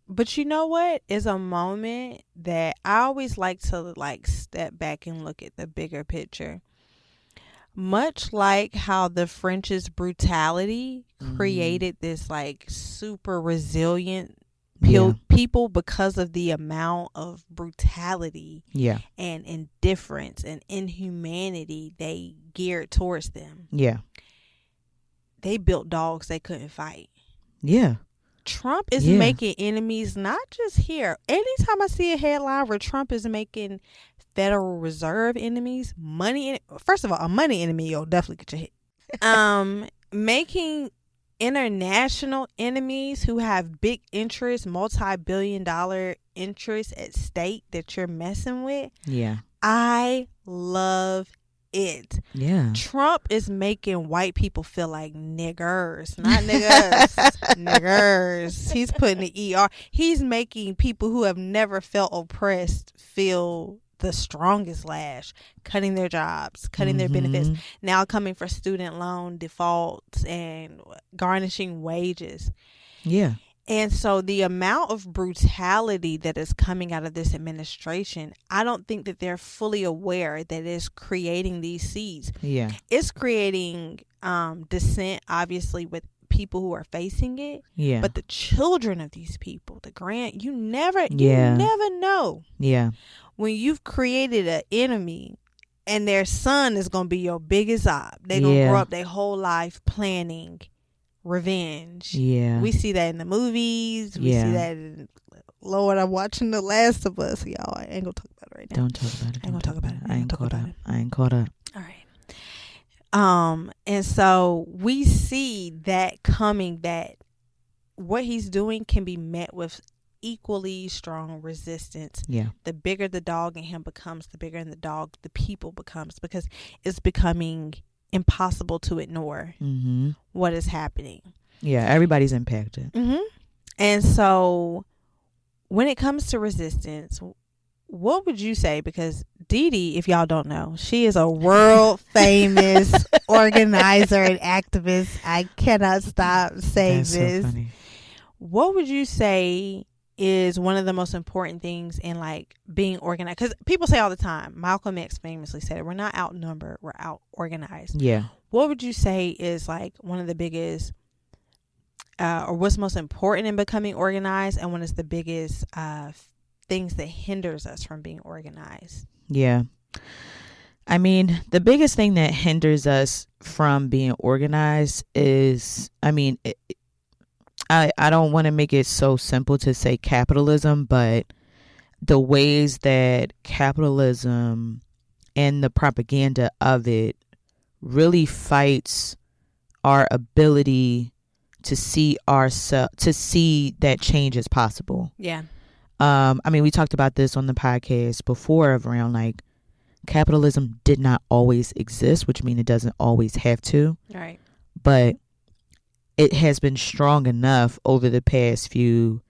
but you know what? It's a moment that I always like to step back and look at the bigger picture. Much like how the French's brutality created this super resilient people because of the amount of brutality and indifference and inhumanity they geared towards them. Yeah. They built dogs they couldn't fight. Yeah. Trump is making enemies, not just here. Anytime I see a headline where Trump is making Federal Reserve enemies, first of all, a money enemy, you'll definitely get your hit. Making international enemies who have big interests, multi-billion-dollar interests at stake that you're messing with. Yeah. I love it. Yeah. Trump is making white people feel like niggers, not niggas. Niggers. He's putting the ER. He's making people who have never felt oppressed feel the strongest lash, cutting their jobs, cutting their benefits, now coming for student loan defaults and garnishing wages. Yeah. And so the amount of brutality that is coming out of this administration, I don't think that they're fully aware that it's creating these seeds. Yeah. It's creating dissent, obviously, with people who are facing it. Yeah. But the children of these people, you never know. Yeah. When you've created an enemy and their son is going to be your biggest op. They're going to grow up their whole life planning revenge. Yeah. We see that in the movies. We see that in, Lord, I'm watching The Last of Us, y'all. I ain't gonna talk about it right now. Don't talk about it. I ain't gonna talk about it. I ain't caught up. All right. And so we see that coming, that what he's doing can be met with equally strong resistance. Yeah. The bigger the dog in him becomes, the bigger the people becomes, because it's becoming impossible to ignore what is happening. Yeah, everybody's impacted. And so when it comes to resistance, what would you say? Because Dee Dee, if y'all don't know, she is a world famous organizer and activist. I cannot stop saying this. So funny. What would you say is one of the most important things in being organized? Because people say all the time, Malcolm X famously said it, we're not outnumbered, we're out organized. Yeah. What would you say is one of the biggest or what's most important in becoming organized, and what is the biggest things that hinders us from being organized. Yeah. I mean, the biggest thing that hinders us from being organized is, I don't want to make it so simple to say capitalism, but the ways that capitalism and the propaganda of it really fights our ability to see that change is possible. Yeah. We talked about this on the podcast before around like capitalism did not always exist, which means it doesn't always have to. Right. But it has been strong enough over the past few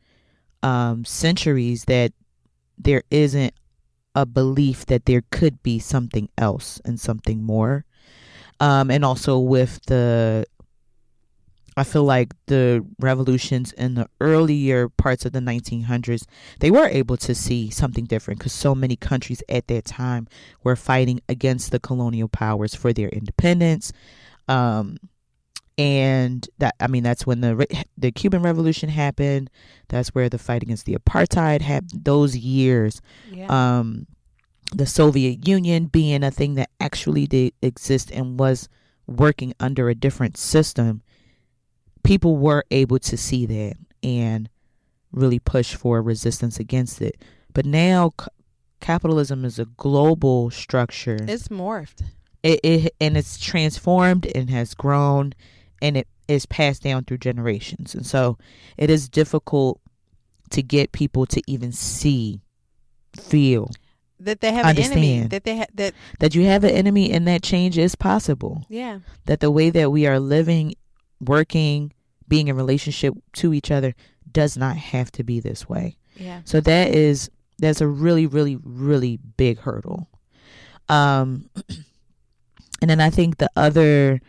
centuries that there isn't a belief that there could be something else and something more. And also with I feel like the revolutions in the earlier parts of the 1900s, they were able to see something different because so many countries at that time were fighting against the colonial powers for their independence. And that's when the Cuban Revolution happened. That's where the fight against the apartheid happened. Those years, yeah. The Soviet Union being a thing that actually did exist and was working under a different system, people were able to see that and really push for resistance against it. But now capitalism is a global structure. It's morphed. And it's transformed and has grown, and it is passed down through generations. And so it is difficult to get people to even see, feel, that they have understand an enemy, that you have an enemy, and that change is possible. Yeah. That the way that we are living, working, being in relationship to each other does not have to be this way. Yeah. So that's a really, really, really big hurdle. And then I think the other,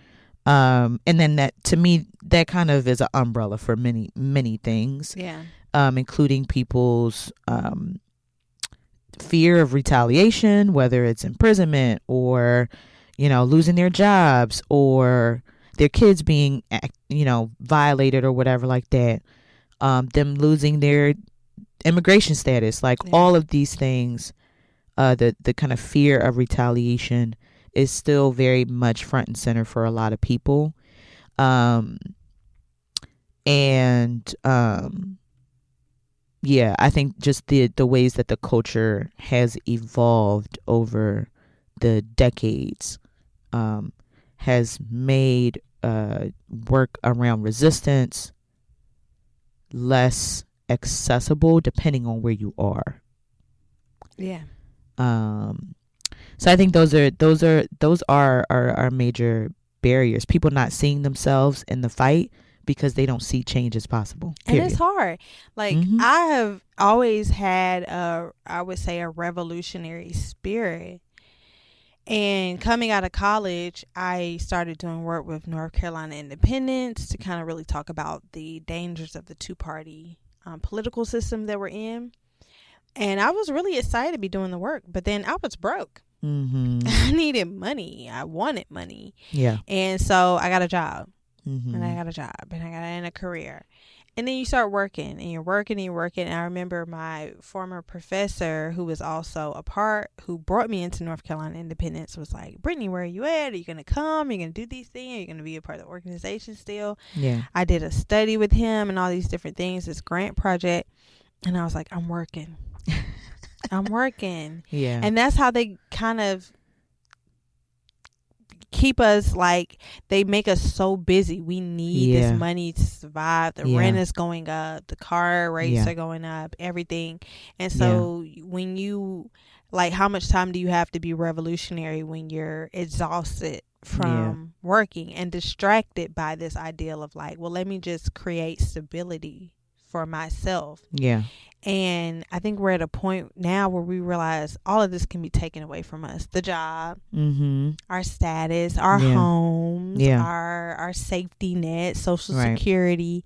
and then that, to me, that kind of is an umbrella for many, many things. Yeah. Including people's fear of retaliation, whether it's imprisonment or, losing their jobs or their kids being, violated or whatever like that. Them losing their immigration status, all of these things, the kind of fear of retaliation is still very much front and center for a lot of people. I think just the ways that the culture has evolved over the decades has made work around resistance less accessible depending on where you are. Yeah. So I think those are our major barriers. People not seeing themselves in the fight because they don't see change as possible. Period. And it's hard. I have always had I would say a revolutionary spirit. And coming out of college, I started doing work with North Carolina independents to kind of really talk about the dangers of the two-party political system that we're in. And I was really excited to be doing the work, but then I was broke. Mm-hmm. I needed money. I wanted money. Yeah. And so I got a job. Mm-hmm. And I got a job. And I got in a career. And then you start working. And you're working and you're working. And I remember my former professor, who was also who brought me into North Carolina Independence, was like, Brittany, where are you at? Are you going to come? Are you going to do these things? Are you going to be a part of the organization still? Yeah. I did a study with him and all these different things, this grant project. And I was like, I'm working. I'm working. Yeah. And that's how they kind of keep us, they make us so busy. We need this money to survive. The rent is going up. The car rates are going up. Everything. And so when you, how much time do you have to be revolutionary when you're exhausted from working and distracted by this ideal of let me just create stability for myself. Yeah. And I think we're at a point now where we realize all of this can be taken away from us. The job, our status, our homes, our safety net, social security.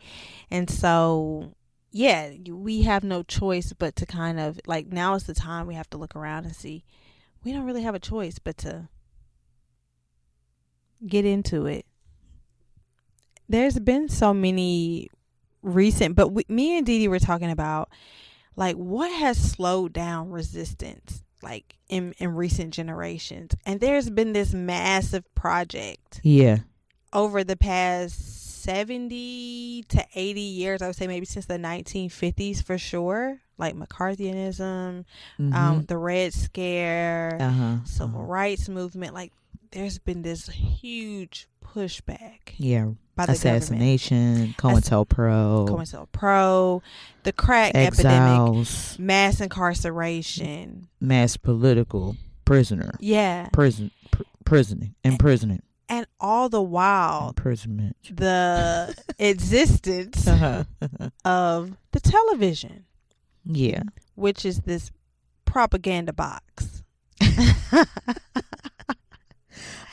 And so, we have no choice but to kind of, now is the time we have to look around and see, we don't really have a choice but to get into it. There's been so many recent, but me and Dee Dee were talking about like, what has slowed down resistance, like, in recent generations? And there's been this massive project. Yeah. Over the past 70 to 80 years, I would say maybe since the 1950s for sure. Like McCarthyism, the Red Scare, Civil Rights Movement. Like, there's been this huge pushback. Yeah. By the assassination, COINTELPRO, the crack exiles, epidemic, mass incarceration, mass political prisoner. Yeah. Imprisonment. And all the while, imprisonment. The existence of the television. Yeah. Which is this propaganda box.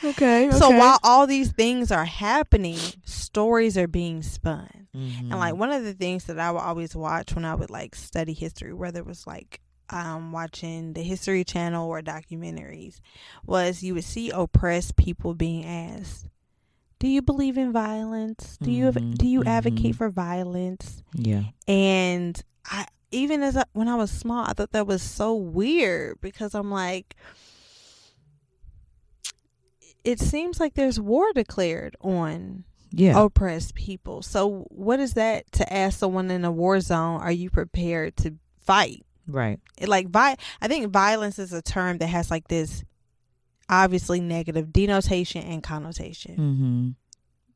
Okay. So while all these things are happening, stories are being spun. And like one of the things that I would always watch when I would like study history, whether it was like watching the History Channel or documentaries, was you would see oppressed people being asked, do you believe in violence? Do you advocate for violence? Yeah. And when I was small, I thought that was so weird, because I'm like, it seems like there's war declared on oppressed people. So what is that to ask someone in a war zone, are you prepared to fight? Right. I think violence is a term that has like this obviously negative denotation and connotation.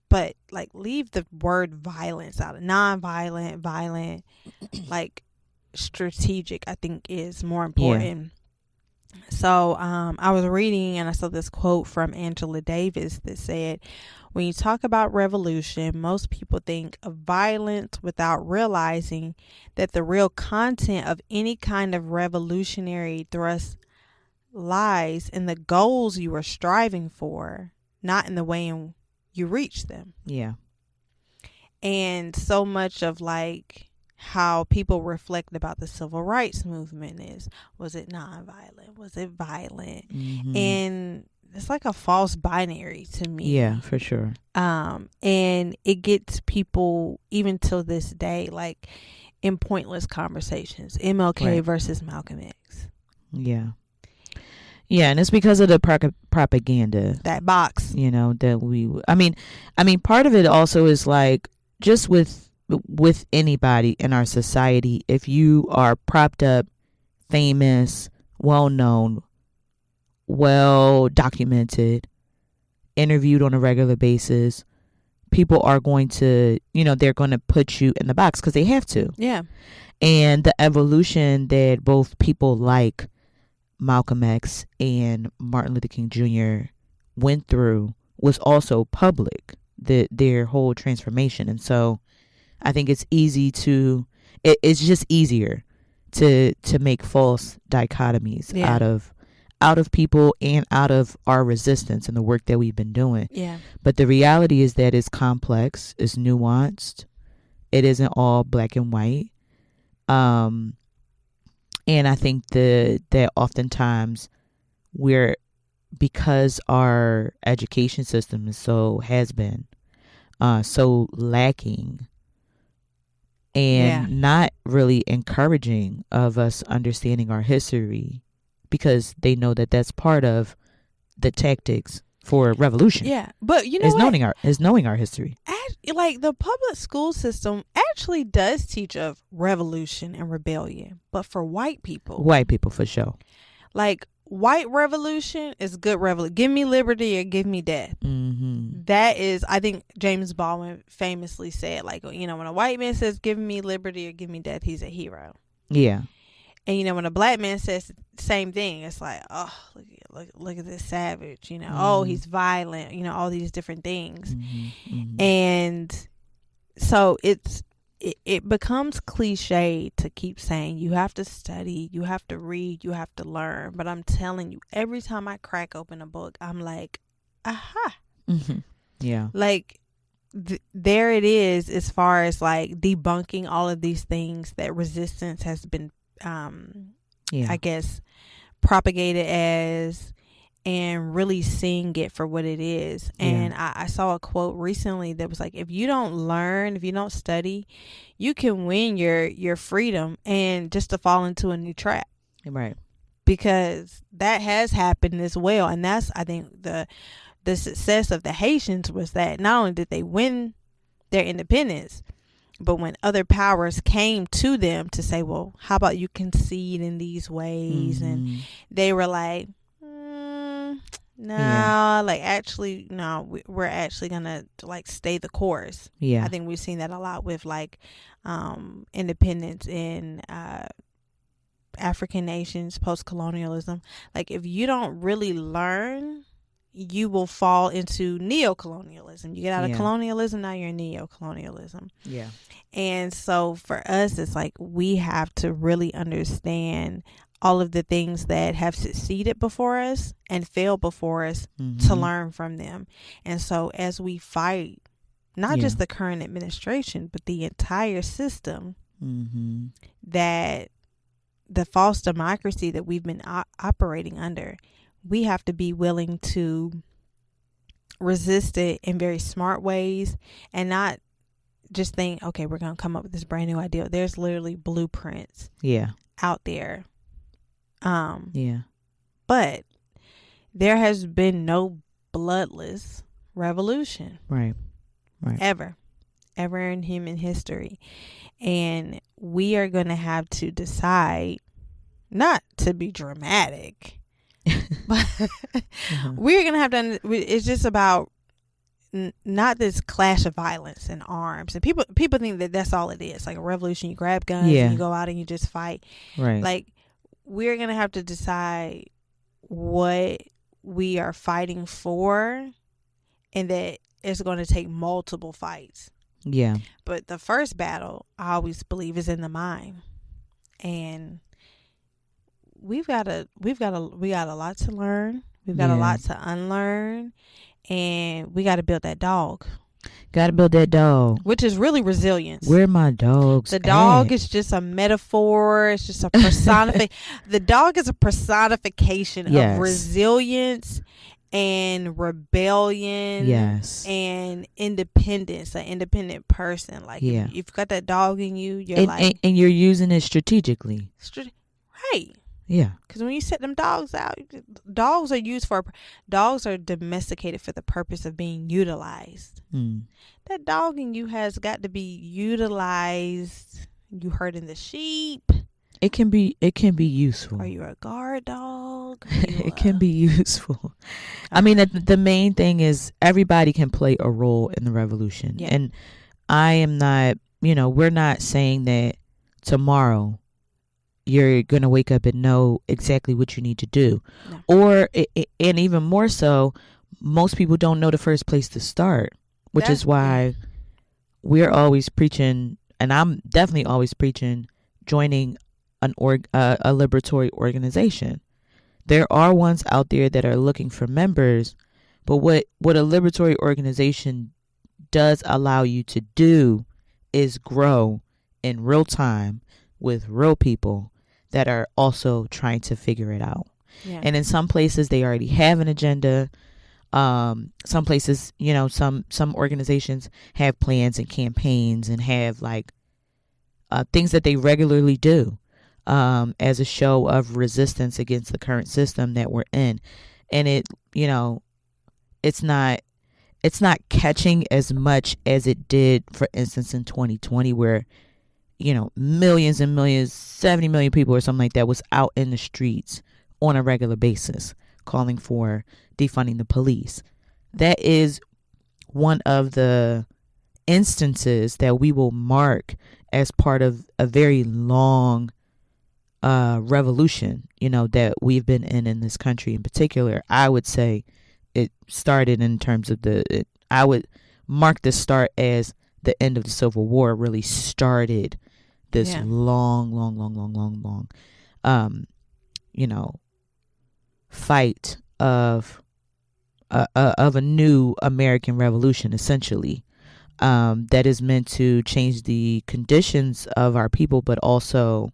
But like, leave the word violence out. Non-violent, violent, like strategic, I think is more important. Yeah. So I was reading and I saw this quote from Angela Davis that said, when you talk about revolution, most people think of violence without realizing that the real content of any kind of revolutionary thrust lies in the goals you are striving for, not in the way in you reach them. Yeah. And so much of like how people reflect about the civil rights movement was it nonviolent? Was it violent? And it's like a false binary to me. Yeah, for sure. And it gets people even till this day, like in pointless conversations, MLK versus Malcolm X. Yeah. Yeah, and it's because of the propaganda. That box. That I mean, part of it also is like, just with anybody in our society, if you are propped up, famous, well-known, well-documented, interviewed on a regular basis, people are going to, they're going to put you in the box because they have to. Yeah. And the evolution that both people like Malcolm X and Martin Luther King Jr. went through was also public, their whole transformation. And so I think it's it's just easier to make false dichotomies out of people and out of our resistance and the work that we've been doing. Yeah. But the reality is that it's complex, it's nuanced. It isn't all black and white. And I think that oftentimes because our education system has been so lacking and not really encouraging of us understanding our history, because they know that that's part of the tactics for revolution. Yeah, but knowing our history. Like, the public school system actually does teach of revolution and rebellion, but for white people. White people, for sure. Like, white revolution is good revolution. Give me liberty or give me death. That is, I think James Baldwin famously said, like, when a white man says give me liberty or give me death, he's a hero. Yeah. And when a black man says the same thing, it's like, oh, look at this savage, oh, he's violent, all these different things. And so it becomes cliche to keep saying you have to study, you have to read, you have to learn. But I'm telling you, every time I crack open a book, I'm like, aha. Yeah. Like, there it is, as far as like debunking all of these things that resistance has been I guess propagated as, and really seeing it for what it is. And I saw a quote recently that was like, if you don't learn, if you don't study, you can win your freedom and just to fall into a new trap. Right. Because that has happened as well. And that's, I think, the success of the Haitians was that not only did they win their independence, but when other powers came to them to say, well, how about you concede in these ways? And they were like, no, like actually, no, we're actually gonna like stay the course. I think we've seen that a lot with like independence in African nations, post-colonialism. Like if you don't really learn, you will fall into neo-colonialism. You get out of colonialism, now you're in neo-colonialism. And so for us, it's like we have to really understand all of the things that have succeeded before us and failed before us to learn from them. And so as we fight, not just the current administration, but the entire system, that the false democracy that we've been operating under, we have to be willing to resist it in very smart ways and not just think, okay, we're going to come up with this brand new idea. There's literally blueprints out there. But there has been no bloodless revolution. Right. Ever in human history. And we are going to have to decide not to be dramatic, but we're going to have to, it's just about not this clash of violence and arms. And people think that that's all it is. Like a revolution, you grab guns and you go out and you just fight. Right. Like we're going to have to decide what we are fighting for, and that it's going to take multiple fights. But the first battle, I always believe, is in the mind. And we got a lot to learn. We've got a lot to unlearn, and we got to build that dog. Got to build that dog, which is really resilience. Where my dogs? The dog is just a metaphor. It's just a personification. The dog is a personification of resilience and rebellion. And independence. An independent person. Like if you've got that dog in you, you're and you're using it strategically. Right. Yeah. Because when you set them dogs out, dogs are domesticated for the purpose of being utilized. That dog in you has got to be utilized. You herding the sheep. It can be useful. Are you a guard dog? It can be useful. I mean, the main thing is everybody can play a role in the revolution. And I am not, we're not saying that tomorrow you're going to wake up and know exactly what you need to do. Or, and even more so, most people don't know the first place to start, which is why we're always preaching, and I'm definitely always preaching, joining a liberatory organization. There are ones out there that are looking for members, but what a liberatory organization does allow you to do is grow in real time with real people that are also trying to figure it out. And in some places they already have an agenda. Some places, some organizations have plans and campaigns and have like things that they regularly do as a show of resistance against the current system that we're in. And it's not catching as much as it did, for instance, in 2020, where millions and millions, 70 million people or something like that was out in the streets on a regular basis calling for defunding the police. That is one of the instances that we will mark as part of a very long revolution, that we've been in this country in particular. I would say it started in terms of I would mark the start as the end of the Civil War really started this long fight of a new American Revolution, essentially, that is meant to change the conditions of our people, but also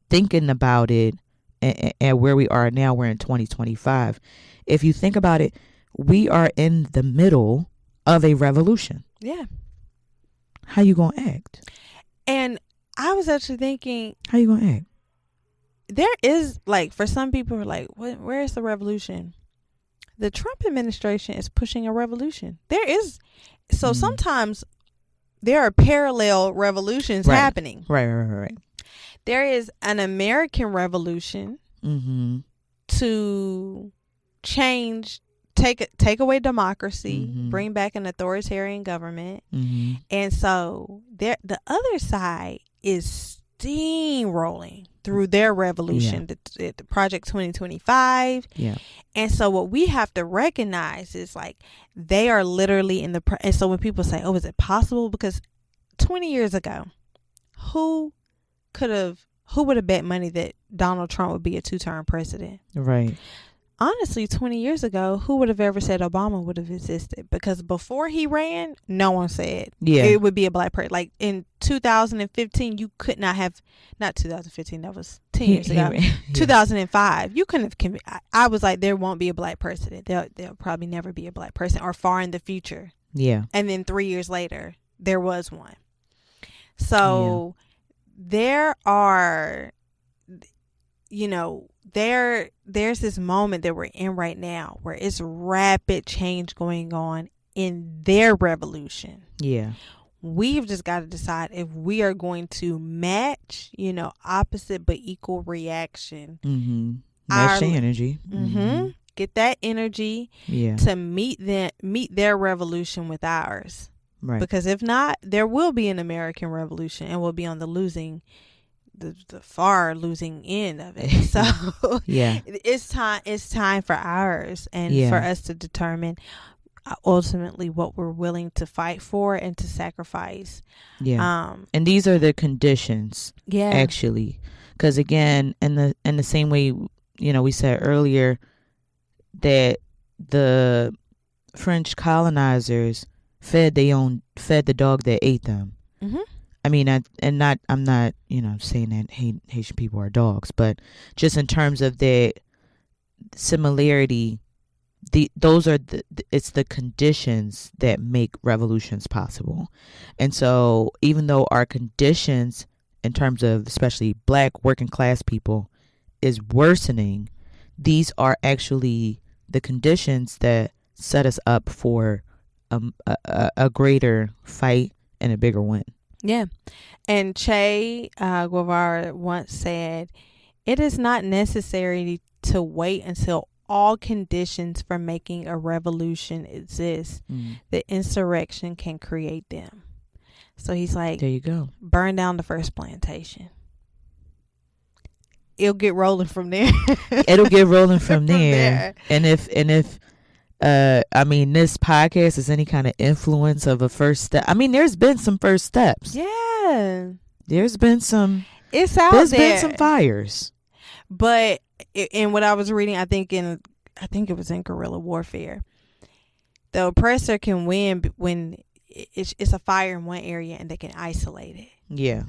thinking about it and where we are now, we're in 2025. If you think about it, we are in the middle of a revolution. Yeah. How you gonna act? And I was actually thinking, how you gonna act? There is, like, for some people who are like, where is the revolution? The Trump administration is pushing a revolution. There is. So sometimes there are parallel revolutions happening. Right. There is an American revolution to change, take away democracy, bring back an authoritarian government. And so the other side is steamrolling through their revolution, the Project 2025. Yeah. And so what we have to recognize is, like, they are literally in the and so when people say, oh, is it possible? Because 20 years ago, who would have bet money that Donald Trump would be a 2-term president? Right. Honestly, 20 years ago, who would have ever said Obama would have existed? Because before he ran, no one said it would be a black person. Like in 2015, you could not have, not 2015, that was 10 years ago. 2005, you couldn't have, I was like, there won't be a black president. There'll probably never be a black person, or far in the future. Yeah. And then 3 years later, there was one. So there are, there's this moment that we're in right now where it's rapid change going on in their revolution. Yeah. We've just got to decide if we are going to match, opposite but equal reaction. Match the energy. Get that energy to meet their revolution with ours. Right. Because if not, there will be an American revolution and we'll be on the far losing end of it. So it's time for ours, and for us to determine ultimately what we're willing to fight for and to sacrifice. And these are the conditions. Actually, because again, in the same way, we said earlier that the French colonizers fed the dog that ate them. I mean, I'm not, saying that Haitian people are dogs, but just in terms of their similarity, it's the conditions that make revolutions possible. And so even though our conditions in terms of especially black working class people is worsening, these are actually the conditions that set us up for a greater fight and a bigger win. Yeah. And Che Guevara once said, it is not necessary to wait until all conditions for making a revolution exist. The insurrection can create them. So he's like, there you go. Burn down the first plantation. It'll get rolling from there. It'll get rolling from there. And if this podcast is any kind of influence of a first step. I mean, there's been some first steps. Yeah. There's been some. It's out there's there. There's been some fires. But in what I was reading, I think it was in guerrilla warfare, the oppressor can win when it's a fire in one area and they can isolate it. Yeah.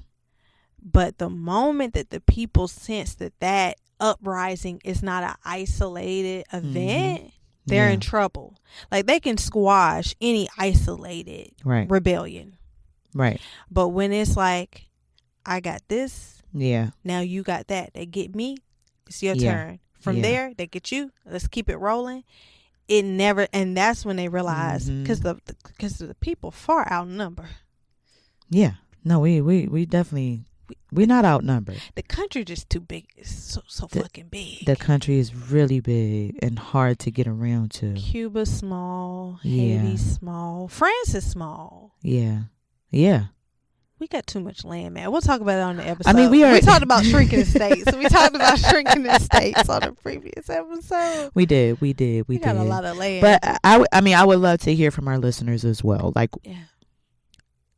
But the moment that the people sense that uprising is not an isolated event, they're in trouble. Like, they can squash any isolated rebellion. Right. But when it's like, I got this. Yeah. Now you got that. They get me. It's your turn. From there, they get you. Let's keep it rolling. It never, and that's when they realize, because the people far outnumber. Yeah. No, we definitely, we're not outnumbered. The country just too big. It's so fucking big. The country is really big and hard to get around to. Cuba's small. Haiti's small. France is small. Yeah. Yeah. We got too much land, man. We'll talk about it on the episode. I mean, we talked about shrinking the states. We talked about shrinking the states on the previous episode. We did. We got a lot of land. But I would love to hear from our listeners as well. Like,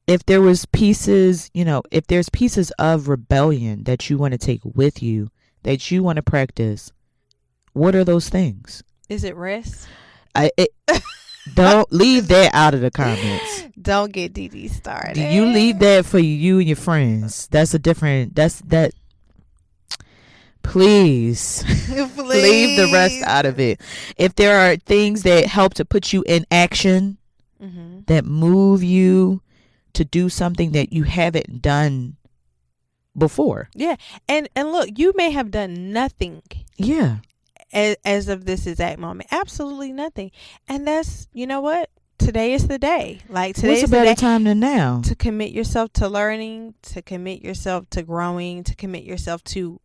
if there was pieces, if there's pieces of rebellion that you want to take with you, that you want to practice, what are those things? Is it rest? Don't leave that out of the comments. Don't get Dee Dee started. You leave that for you and your friends. That's a different. That's that. please leave the rest out of it. If there are things that help to put you in action, that move you to do something that you haven't done before. Yeah. And look, you may have done nothing. Yeah. As of this exact moment. Absolutely nothing. And that's, you know what? Today is the day. Like, today is a better time than now to commit yourself to learning, to commit yourself to growing, to commit yourself to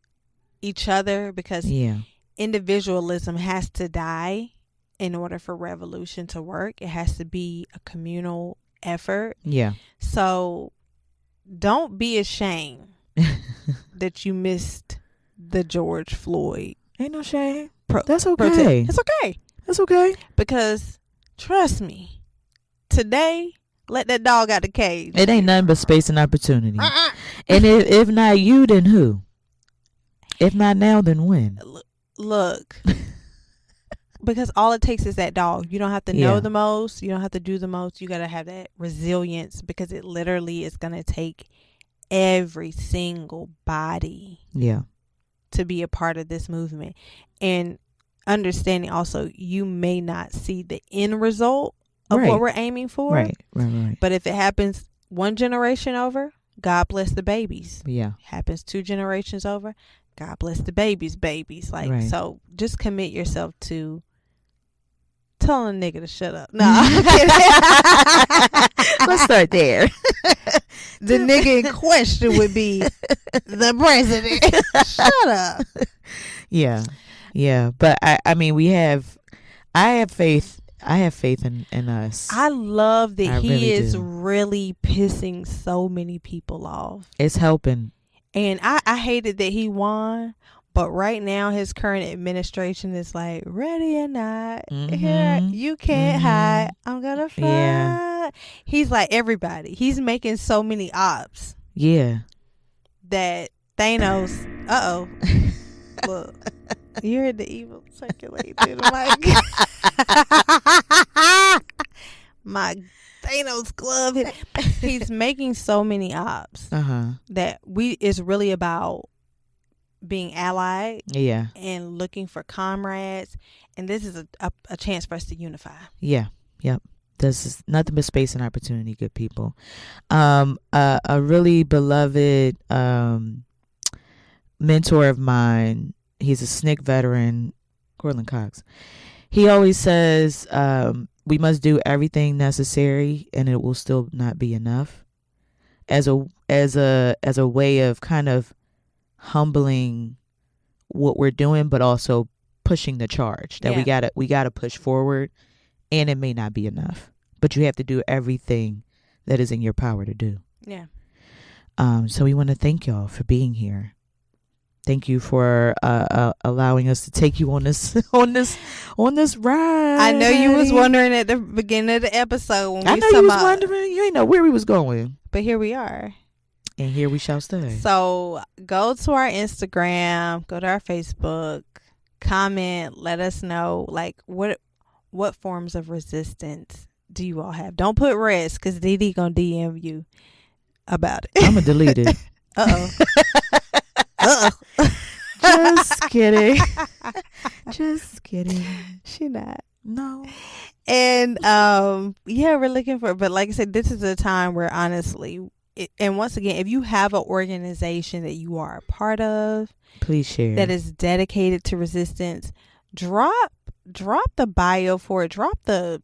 each other, because individualism has to die in order for revolution to work. It has to be a communal effort. Yeah. So don't be ashamed that you missed the George Floyd. Ain't no shame. That's okay. Protest. It's okay. That's okay. Because trust me, today, let that dog out the cage. It ain't nothing but space and opportunity. And if not you, then who? If not now, then when? Look. Because all it takes is that dog. You don't have to know the most. You don't have to do the most. You got to have that resilience, because it literally is going to take every single body to be a part of this movement. And understanding also, you may not see the end result of what we're aiming for. Right. But if it happens one generation over, God bless the babies. Yeah. Happens 2 generations over, God bless the babies. Like, so just commit yourself to telling a nigga to shut up. No, I'm kidding. Let's start there. The nigga in question would be the president. Shut up. Yeah. But I mean, I have faith in us. I love that he is really pissing so many people off. It's helping. And I hated that he won. But right now, his current administration is like, ready or not, here, you can't hide. I'm going to fight. Yeah. He's like everybody. He's making so many ops. Yeah. That Thanos, look, you heard the evil circulate through the mic. My Thanos glove. He's making so many ops that it's really about being allied and looking for comrades, and this is a chance for us to unify. Yep. This is nothing but space and opportunity, good people. A really beloved mentor of mine, he's a SNCC veteran, Cortland Cox. He always says we must do everything necessary and it will still not be enough, as a way of kind of humbling what we're doing, but also pushing the charge that we gotta push forward, and it may not be enough, but you have to do everything that is in your power to do. So we want to thank y'all for being here. Thank you for allowing us to take you on this ride. I know you was wondering at the beginning of the episode when I know you was wondering. You ain't know where we was going, but here we are. And here we shall stay. So go to our Instagram, go to our Facebook, comment, let us know, like, what forms of resistance do you all have? Don't put rest, because Dee Dee gonna DM you about it. I'm gonna delete it. Just kidding. Just kidding. She not. No. And we're looking for, but like I said, this is a time where honestly, and once again, if you have an organization that you are a part of, please share, that is dedicated to resistance, drop the bio for it, drop the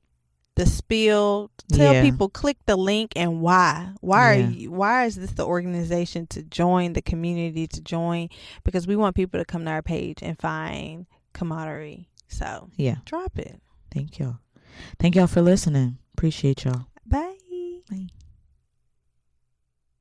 spiel, tell people, click the link, and why is this the organization to join, the community to join, because we want people to come to our page and find camaraderie. So drop it. Thank y'all for listening. Appreciate y'all. Bye.